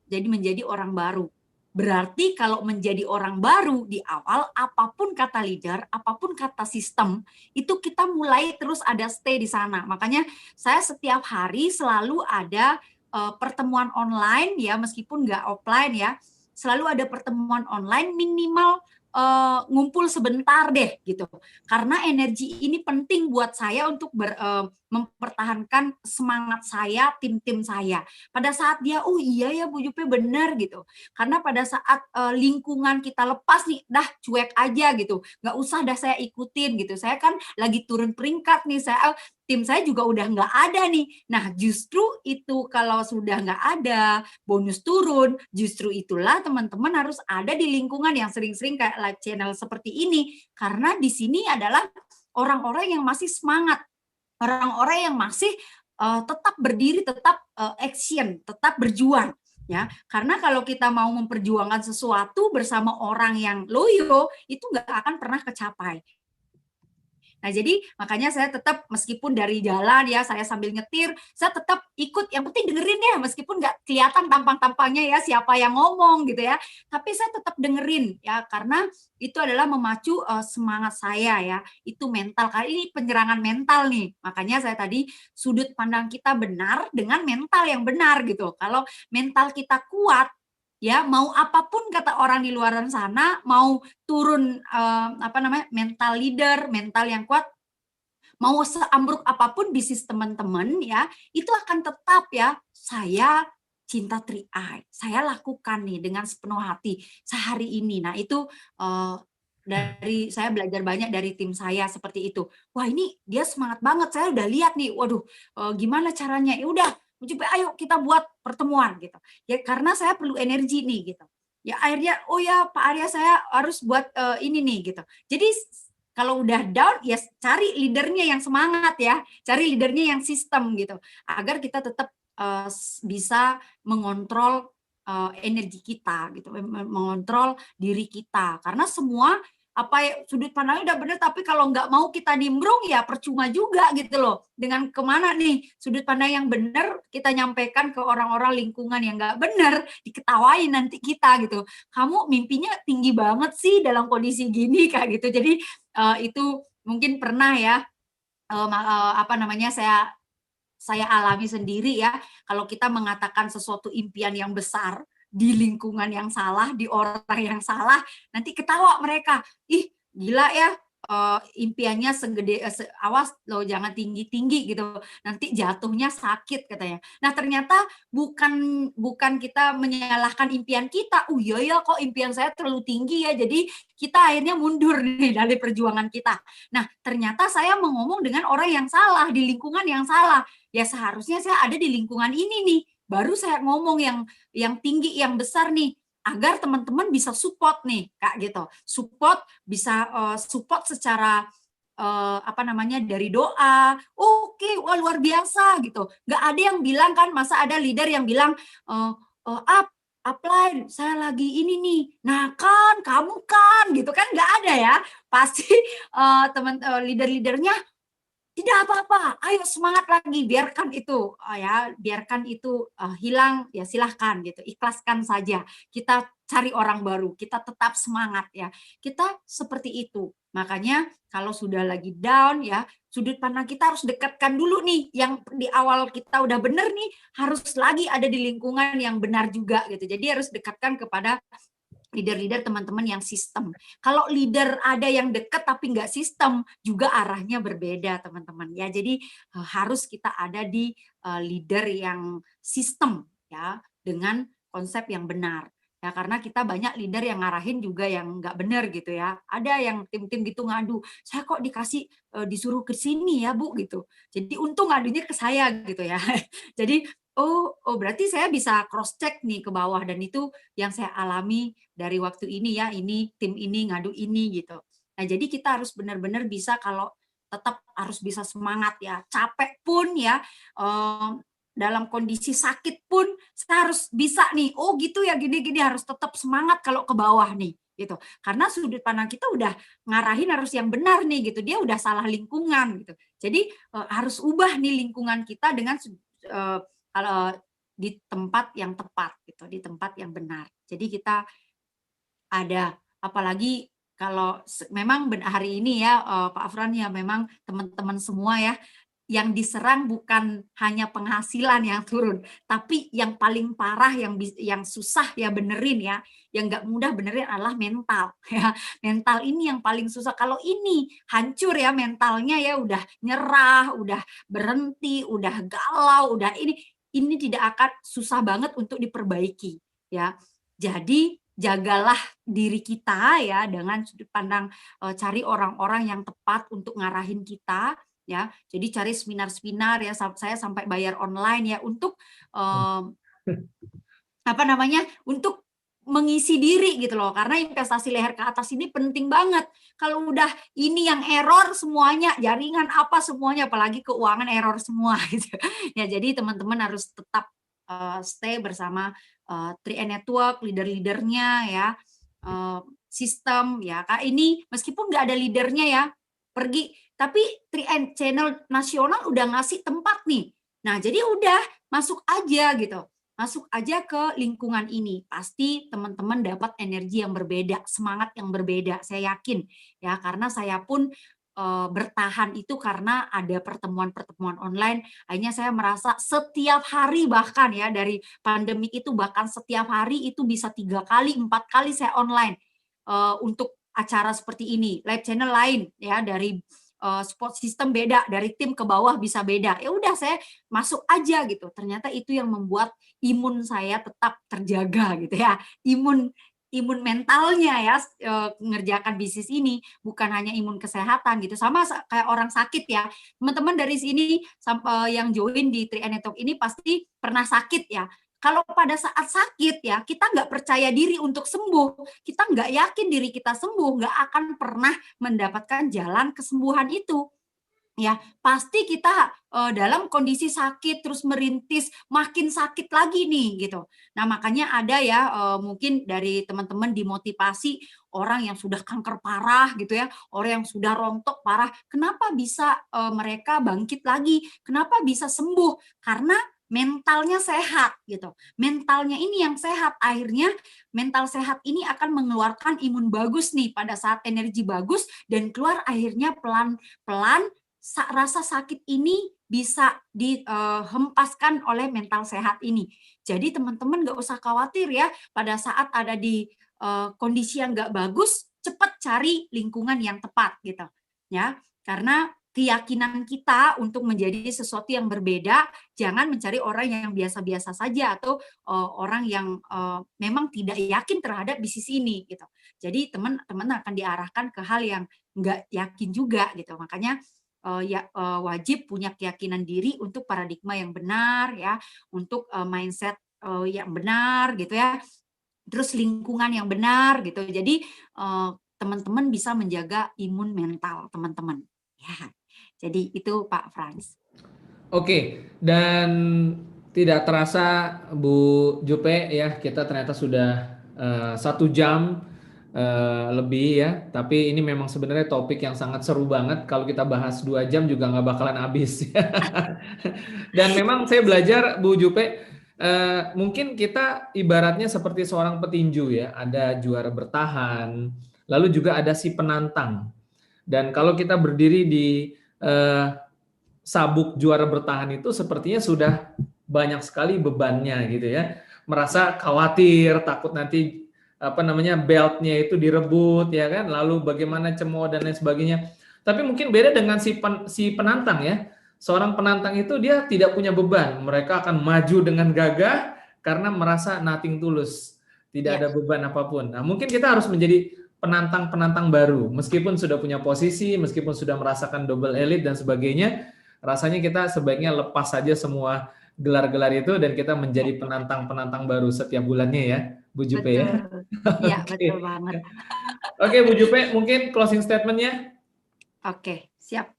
jadi menjadi orang baru. Berarti kalau menjadi orang baru di awal, apapun kata leader, apapun kata sistem, itu kita mulai terus ada stay di sana. Makanya saya setiap hari selalu ada pertemuan online ya, meskipun nggak offline ya, selalu ada pertemuan online minimal ngumpul sebentar deh gitu. Karena energi ini penting buat saya untuk mempertahankan semangat saya, tim-tim saya. Pada saat dia, oh iya ya Bu Jupe benar gitu. Karena pada saat lingkungan kita lepas nih, dah cuek aja gitu. Nggak usah dah saya ikutin gitu. Saya kan lagi turun peringkat nih, tim saya juga udah nggak ada nih. Nah justru itu kalau sudah nggak ada, bonus turun, justru itulah teman-teman harus ada di lingkungan yang sering-sering kayak live channel seperti ini. Karena di sini adalah orang-orang yang masih semangat, orang-orang yang masih tetap berdiri, tetap action, tetap berjuang. Ya, karena kalau kita mau memperjuangkan sesuatu bersama orang yang loyo, itu nggak akan pernah kecapai. Nah, jadi makanya saya tetap meskipun dari jalan ya, saya sambil nyetir, saya tetap ikut, yang penting dengerin ya, meskipun nggak kelihatan tampang-tampangnya ya siapa yang ngomong gitu ya, tapi saya tetap dengerin ya, karena itu adalah memacu semangat saya ya, itu mental, kali ini penyerangan mental nih, makanya saya tadi sudut pandang kita benar dengan mental yang benar gitu. Kalau mental kita kuat, ya mau apapun kata orang di luar sana, mau turun mental leader, mental yang kuat, mau seambruk apapun bisnis teman-teman ya, itu akan tetap ya, saya cinta 3i, saya lakukan nih dengan sepenuh hati sehari ini. Nah itu dari saya belajar banyak dari tim saya seperti itu. Wah ini dia semangat banget, saya udah lihat nih, waduh gimana caranya, ya udah coba ayo kita buat pertemuan gitu. Ya karena saya perlu energi nih gitu. Ya akhirnya oh ya Pak Arya saya harus buat ini nih gitu. Jadi kalau udah down ya cari leadernya yang semangat ya, cari leadernya yang sistem gitu. Agar kita tetap bisa mengontrol energi kita gitu, mengontrol diri kita. Karena semua sudut pandangnya udah benar, tapi kalau nggak mau kita nimbrung ya percuma juga gitu loh. Dengan kemana nih sudut pandang yang benar kita nyampaikan ke orang-orang lingkungan yang nggak benar, diketawain nanti kita gitu. Kamu mimpinya tinggi banget sih dalam kondisi gini kayak gitu. Jadi itu mungkin pernah ya saya alami sendiri ya, kalau kita mengatakan sesuatu impian yang besar di lingkungan yang salah, di orang yang salah, nanti ketawa mereka, ih gila ya, impiannya segede, awas loh jangan tinggi-tinggi gitu, nanti jatuhnya sakit katanya. Nah ternyata bukan kita menyalahkan impian kita, iya ya kok impian saya terlalu tinggi ya, jadi kita akhirnya mundur nih dari perjuangan kita. Nah ternyata saya ngomong dengan orang yang salah, di lingkungan yang salah, ya seharusnya saya ada di lingkungan ini nih, baru saya ngomong yang tinggi, yang besar nih. agar teman-teman bisa support nih, Kak, gitu. Support bisa support secara apa namanya, dari doa, oke, wah luar biasa gitu. Nggak ada yang bilang kan, masa ada leader yang bilang, eee eee, "Upline, saya lagi ini nih." Nah kan, kamu kan, gitu kan nggak ada ya. Pasti leader-leadernya, "Tidak apa-apa, ayo semangat lagi, biarkan itu, biarkan itu, hilang, ya silahkan," gitu, ikhlaskan saja. Kita cari orang baru, kita tetap semangat ya. Kita seperti itu. Makanya kalau sudah lagi down ya, sudut pandang kita harus dekatkan dulu nih, yang di awal kita udah bener nih, harus lagi ada di lingkungan yang benar juga gitu. Jadi harus dekatkan kepada leader-leader teman-teman yang sistem. Kalau leader ada yang dekat tapi nggak sistem, juga arahnya berbeda teman-teman ya. Jadi harus kita ada di leader yang sistem ya, dengan konsep yang benar. Ya, karena kita banyak leader yang ngarahin juga yang nggak benar gitu ya. Ada yang tim-tim gitu ngadu, saya kok disuruh ke sini ya Bu gitu. Jadi untung ngadunya ke saya gitu ya. Jadi berarti saya bisa cross check nih ke bawah, dan itu yang saya alami dari waktu ini ya, ini tim ini ngadu ini gitu. Nah, jadi kita harus benar-benar bisa, kalau tetap harus bisa semangat ya, capek pun ya, dalam kondisi sakit pun saya harus bisa nih, oh gitu ya, gini-gini, harus tetap semangat kalau ke bawah nih gitu. Karena sudut pandang kita udah ngarahin harus yang benar nih gitu, dia udah salah lingkungan gitu. Jadi harus ubah nih lingkungan kita dengan kalau di tempat yang tepat gitu, di tempat yang benar. Jadi kita ada, apalagi kalau memang hari ini ya, Pak Afran, ya memang teman-teman semua ya, yang diserang bukan hanya penghasilan yang turun, tapi yang paling parah, yang susah ya benerin ya, yang nggak mudah benerin adalah mental ya. Mental ini yang paling susah. Kalau ini hancur ya mentalnya ya, udah nyerah, udah berhenti, udah galau, udah ini tidak akan, susah banget untuk diperbaiki ya. Jadi jagalah diri kita ya dengan sudut pandang, cari orang-orang yang tepat untuk ngarahin kita ya. Jadi cari seminar-seminar ya, saya sampai bayar online ya untuk apa namanya, untuk mengisi diri gitu loh, karena investasi leher ke atas ini penting banget. Kalau udah ini yang error semuanya, jaringan apa semuanya, apalagi keuangan error semua gitu. Ya jadi teman-teman harus tetap stay bersama 3 Network, leader-leadernya ya, sistem ya. Kak, ini meskipun nggak ada leadernya ya, pergi, tapi 3 Channel nasional udah ngasih tempat nih. Nah, jadi udah masuk aja gitu. Masuk aja ke lingkungan ini, pasti teman-teman dapat energi yang berbeda, semangat yang berbeda, saya yakin ya, karena saya pun bertahan itu karena ada pertemuan-pertemuan online. Akhirnya saya merasa setiap hari, bahkan ya dari pandemi itu, bahkan setiap hari itu bisa 3 kali, 4 kali saya online untuk acara seperti ini. Live channel lain ya, dari support system beda, dari tim ke bawah bisa beda. Ya udah, saya masuk aja gitu. Ternyata itu yang membuat imun saya tetap terjaga gitu ya. Imun mentalnya ya, mengerjakan bisnis ini, bukan hanya imun kesehatan gitu. Sama kayak orang sakit ya. Teman-teman dari sini yang join di 3 Network ini pasti pernah sakit ya. Kalau pada saat sakit ya, kita nggak percaya diri untuk sembuh, kita nggak yakin diri kita sembuh, nggak akan pernah mendapatkan jalan kesembuhan itu. Ya, pasti kita dalam kondisi sakit terus merintis, makin sakit lagi nih gitu. Nah, makanya ada ya mungkin dari teman-teman dimotivasi orang yang sudah kanker parah gitu ya, orang yang sudah rontok parah, kenapa bisa mereka bangkit lagi? Kenapa bisa sembuh? Karena mentalnya sehat gitu. Mentalnya ini yang sehat, akhirnya mental sehat ini akan mengeluarkan imun bagus nih pada saat energi bagus, dan keluar akhirnya pelan-pelan rasa sakit ini bisa dihempaskan oleh mental sehat ini. Jadi teman-teman nggak usah khawatir ya, pada saat ada di kondisi yang nggak bagus, cepat cari lingkungan yang tepat gitu. Ya, karena keyakinan kita untuk menjadi sesuatu yang berbeda, jangan mencari orang yang biasa-biasa saja, atau orang yang memang tidak yakin terhadap bisnis ini gitu. Jadi teman-teman akan diarahkan ke hal yang nggak yakin juga gitu. Makanya wajib punya keyakinan diri untuk paradigma yang benar ya, untuk mindset yang benar gitu ya. terus lingkungan yang benar gitu. Jadi teman-teman bisa menjaga imun mental teman-teman. Ya, jadi itu Pak Frans. Oke, dan tidak terasa Bu Jupe ya, kita ternyata sudah 1 jam lebih ya. Tapi ini memang sebenarnya topik yang sangat seru banget. Kalau kita bahas 2 jam juga nggak bakalan habis. Dan memang saya belajar Bu Jupe, mungkin kita ibaratnya seperti seorang petinju ya. Ada juara bertahan, lalu juga ada si penantang. Dan kalau kita berdiri di eh, sabuk juara bertahan itu sepertinya sudah banyak sekali bebannya gitu ya. Merasa khawatir, takut nanti beltnya itu direbut ya kan, lalu bagaimana cemooh dan lain sebagainya. Tapi mungkin beda dengan si penantang ya. Seorang penantang itu dia tidak punya beban. Mereka akan maju dengan gagah karena merasa nothing tulus. Tidak Ya, ada beban apapun. Nah, mungkin kita harus menjadi penantang-penantang baru. Meskipun sudah punya posisi, meskipun sudah merasakan double elite dan sebagainya, rasanya kita sebaiknya lepas saja semua gelar-gelar itu dan kita menjadi penantang-penantang baru setiap bulannya ya, Bu Jupe ya. betul. Ya, betul Oke. banget. Oke, Bu Jupe, mungkin closing statement-nya. Oke, siap.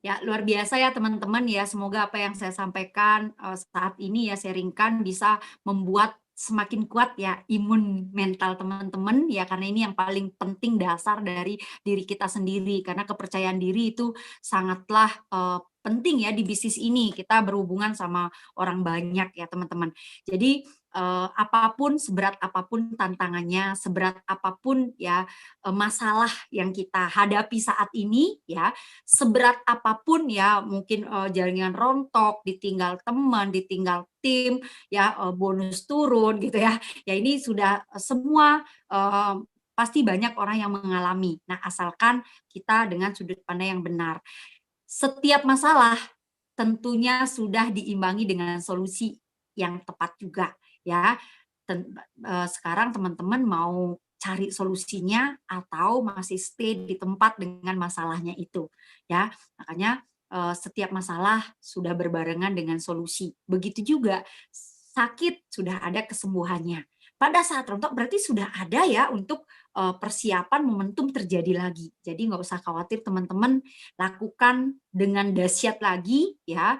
Ya, luar biasa ya teman-teman ya. Semoga apa yang saya sampaikan saat ini ya sharingkan bisa membuat semakin kuat ya imun mental teman-teman ya, karena ini yang paling penting dasar dari diri kita sendiri, karena kepercayaan diri itu sangatlah penting ya di bisnis ini. Kita berhubungan sama orang banyak ya teman-teman. Jadi apapun, seberat apapun tantangannya, seberat apapun ya masalah yang kita hadapi saat ini ya, seberat apapun ya, mungkin jaringan rontok, ditinggal teman, ditinggal tim ya, bonus turun gitu ya. Ya ini sudah semua pasti banyak orang yang mengalami. Nah, asalkan kita dengan sudut pandang yang benar. Setiap masalah tentunya sudah diimbangi dengan solusi yang tepat juga ya. Sekarang teman-teman mau cari solusinya atau masih stay di tempat dengan masalahnya itu ya. Makanya setiap masalah sudah berbarengan dengan solusi. Begitu juga sakit sudah ada kesembuhannya. Pada saat rontok berarti sudah ada ya untuk persiapan momentum terjadi lagi. Jadi nggak usah khawatir teman-teman, lakukan dengan dahsyat lagi ya.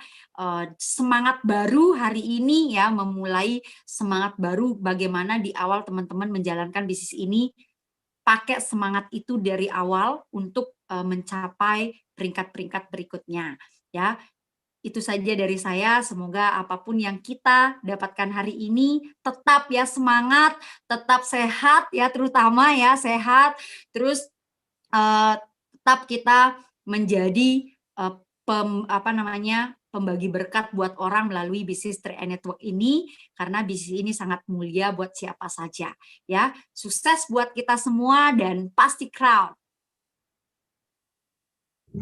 Semangat baru hari ini ya, memulai semangat baru bagaimana di awal teman-teman menjalankan bisnis ini, pakai semangat itu dari awal untuk mencapai peringkat-peringkat berikutnya ya. Itu saja dari saya, semoga apapun yang kita dapatkan hari ini tetap ya semangat, tetap sehat ya, terutama ya sehat, terus tetap kita menjadi pembagi berkat buat orang melalui bisnis 3i Network ini, karena bisnis ini sangat mulia buat siapa saja ya. Sukses buat kita semua dan pasti crowd.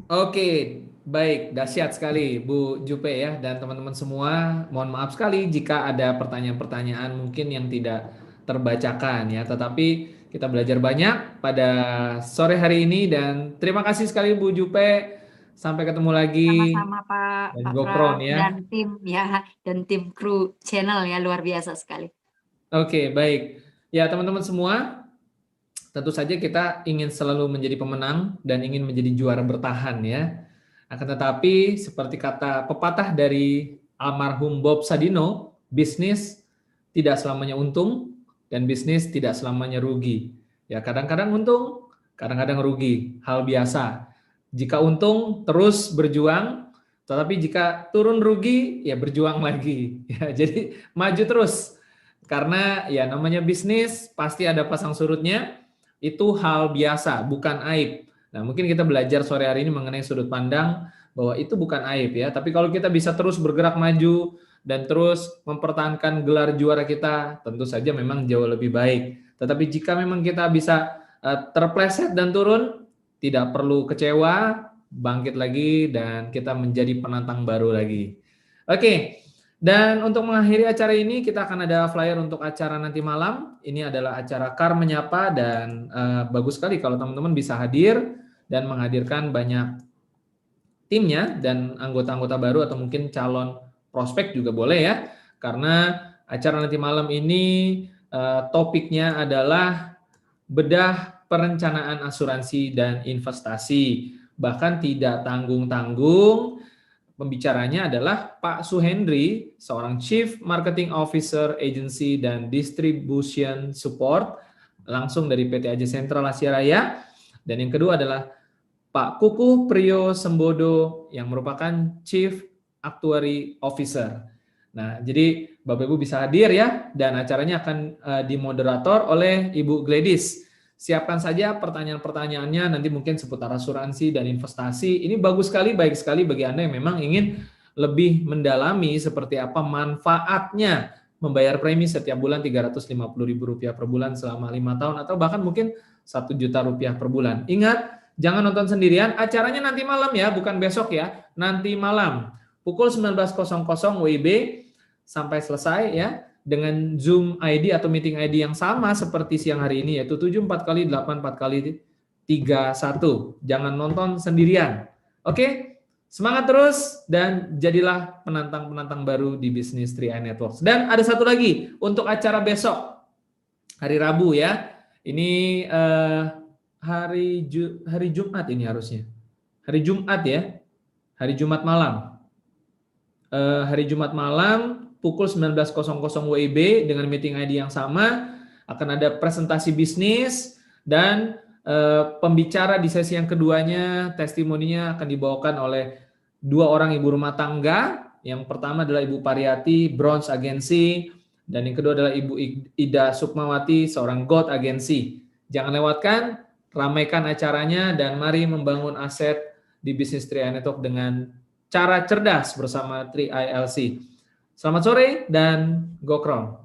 Oke, baik, dahsyat sekali Bu Jupe ya, dan teman-teman semua. Mohon maaf sekali jika ada pertanyaan-pertanyaan mungkin yang tidak terbacakan ya, tetapi kita belajar banyak pada sore hari ini dan terima kasih sekali Bu Jupe. Sampai ketemu lagi Sama-sama dan Pak GoPro Frans ya. dan tim ya, dan tim kru channel ya, luar biasa sekali. Oke, baik. Ya, teman-teman semua, tentu saja kita ingin selalu menjadi pemenang dan ingin menjadi juara bertahan ya. Akan tetapi seperti kata pepatah dari almarhum Bob Sadino, bisnis tidak selamanya untung dan bisnis tidak selamanya rugi. Ya, kadang-kadang untung, kadang-kadang rugi, hal biasa. Jika untung terus berjuang, tetapi jika turun rugi ya berjuang lagi. Ya, jadi maju terus. Karena ya namanya bisnis pasti ada pasang surutnya. Itu hal biasa, bukan aib. Nah, mungkin kita belajar sore hari ini mengenai sudut pandang bahwa itu bukan aib ya. Tapi kalau kita bisa terus bergerak maju dan terus mempertahankan gelar juara kita, tentu saja memang jauh lebih baik. Tetapi jika memang kita bisa terpleset dan turun, tidak perlu kecewa, bangkit lagi dan kita menjadi penantang baru lagi. Oke. Dan untuk mengakhiri acara ini kita akan ada flyer untuk acara nanti malam. Ini adalah acara Kar Menyapa dan bagus sekali kalau teman-teman bisa hadir dan menghadirkan banyak timnya dan anggota-anggota baru atau mungkin calon prospek juga boleh ya. Karena acara nanti malam ini topiknya adalah bedah perencanaan asuransi dan investasi. Bahkan tidak tanggung-tanggung, pembicaranya adalah Pak Suhendri, seorang Chief Marketing Officer Agency dan Distribution Support, langsung dari PT AJ Sentral Asia Raya. Dan yang kedua adalah Pak Kukuh Priyo Sembodo, yang merupakan Chief Actuary Officer. Nah, jadi Bapak Ibu bisa hadir ya, dan acaranya akan dimoderator oleh Ibu Gladys. Siapkan saja pertanyaan-pertanyaannya, nanti mungkin seputar asuransi dan investasi. Ini bagus sekali, baik sekali bagi Anda yang memang ingin lebih mendalami seperti apa manfaatnya membayar premi setiap bulan Rp350.000 per bulan selama 5 tahun, atau bahkan mungkin Rp1 juta per bulan. Ingat, jangan nonton sendirian, acaranya nanti malam ya, bukan besok ya, nanti malam. Pukul 19.00 WIB sampai selesai ya, dengan Zoom ID atau meeting ID yang sama seperti siang hari ini, yaitu 74x8 4x31. Jangan nonton sendirian. Oke, semangat terus dan jadilah penantang-penantang baru di bisnis 3i Networks. Dan ada satu lagi untuk acara besok, hari Rabu ya. Ini hari Jumat ini harusnya. Hari Jumat ya. Hari Jumat malam. Hari Jumat malam pukul 19.00 WIB dengan meeting ID yang sama, akan ada presentasi bisnis dan pembicara di sesi yang keduanya, testimoninya akan dibawakan oleh 2 orang ibu rumah tangga. Yang pertama adalah Ibu Pariyati, Bronze Agency, dan yang kedua adalah Ibu Ida Sukmawati, seorang Gold Agency. Jangan lewatkan, ramaikan acaranya, dan mari membangun aset di bisnis 3i Network dengan cara cerdas bersama 3i LC. Selamat sore dan go Crown.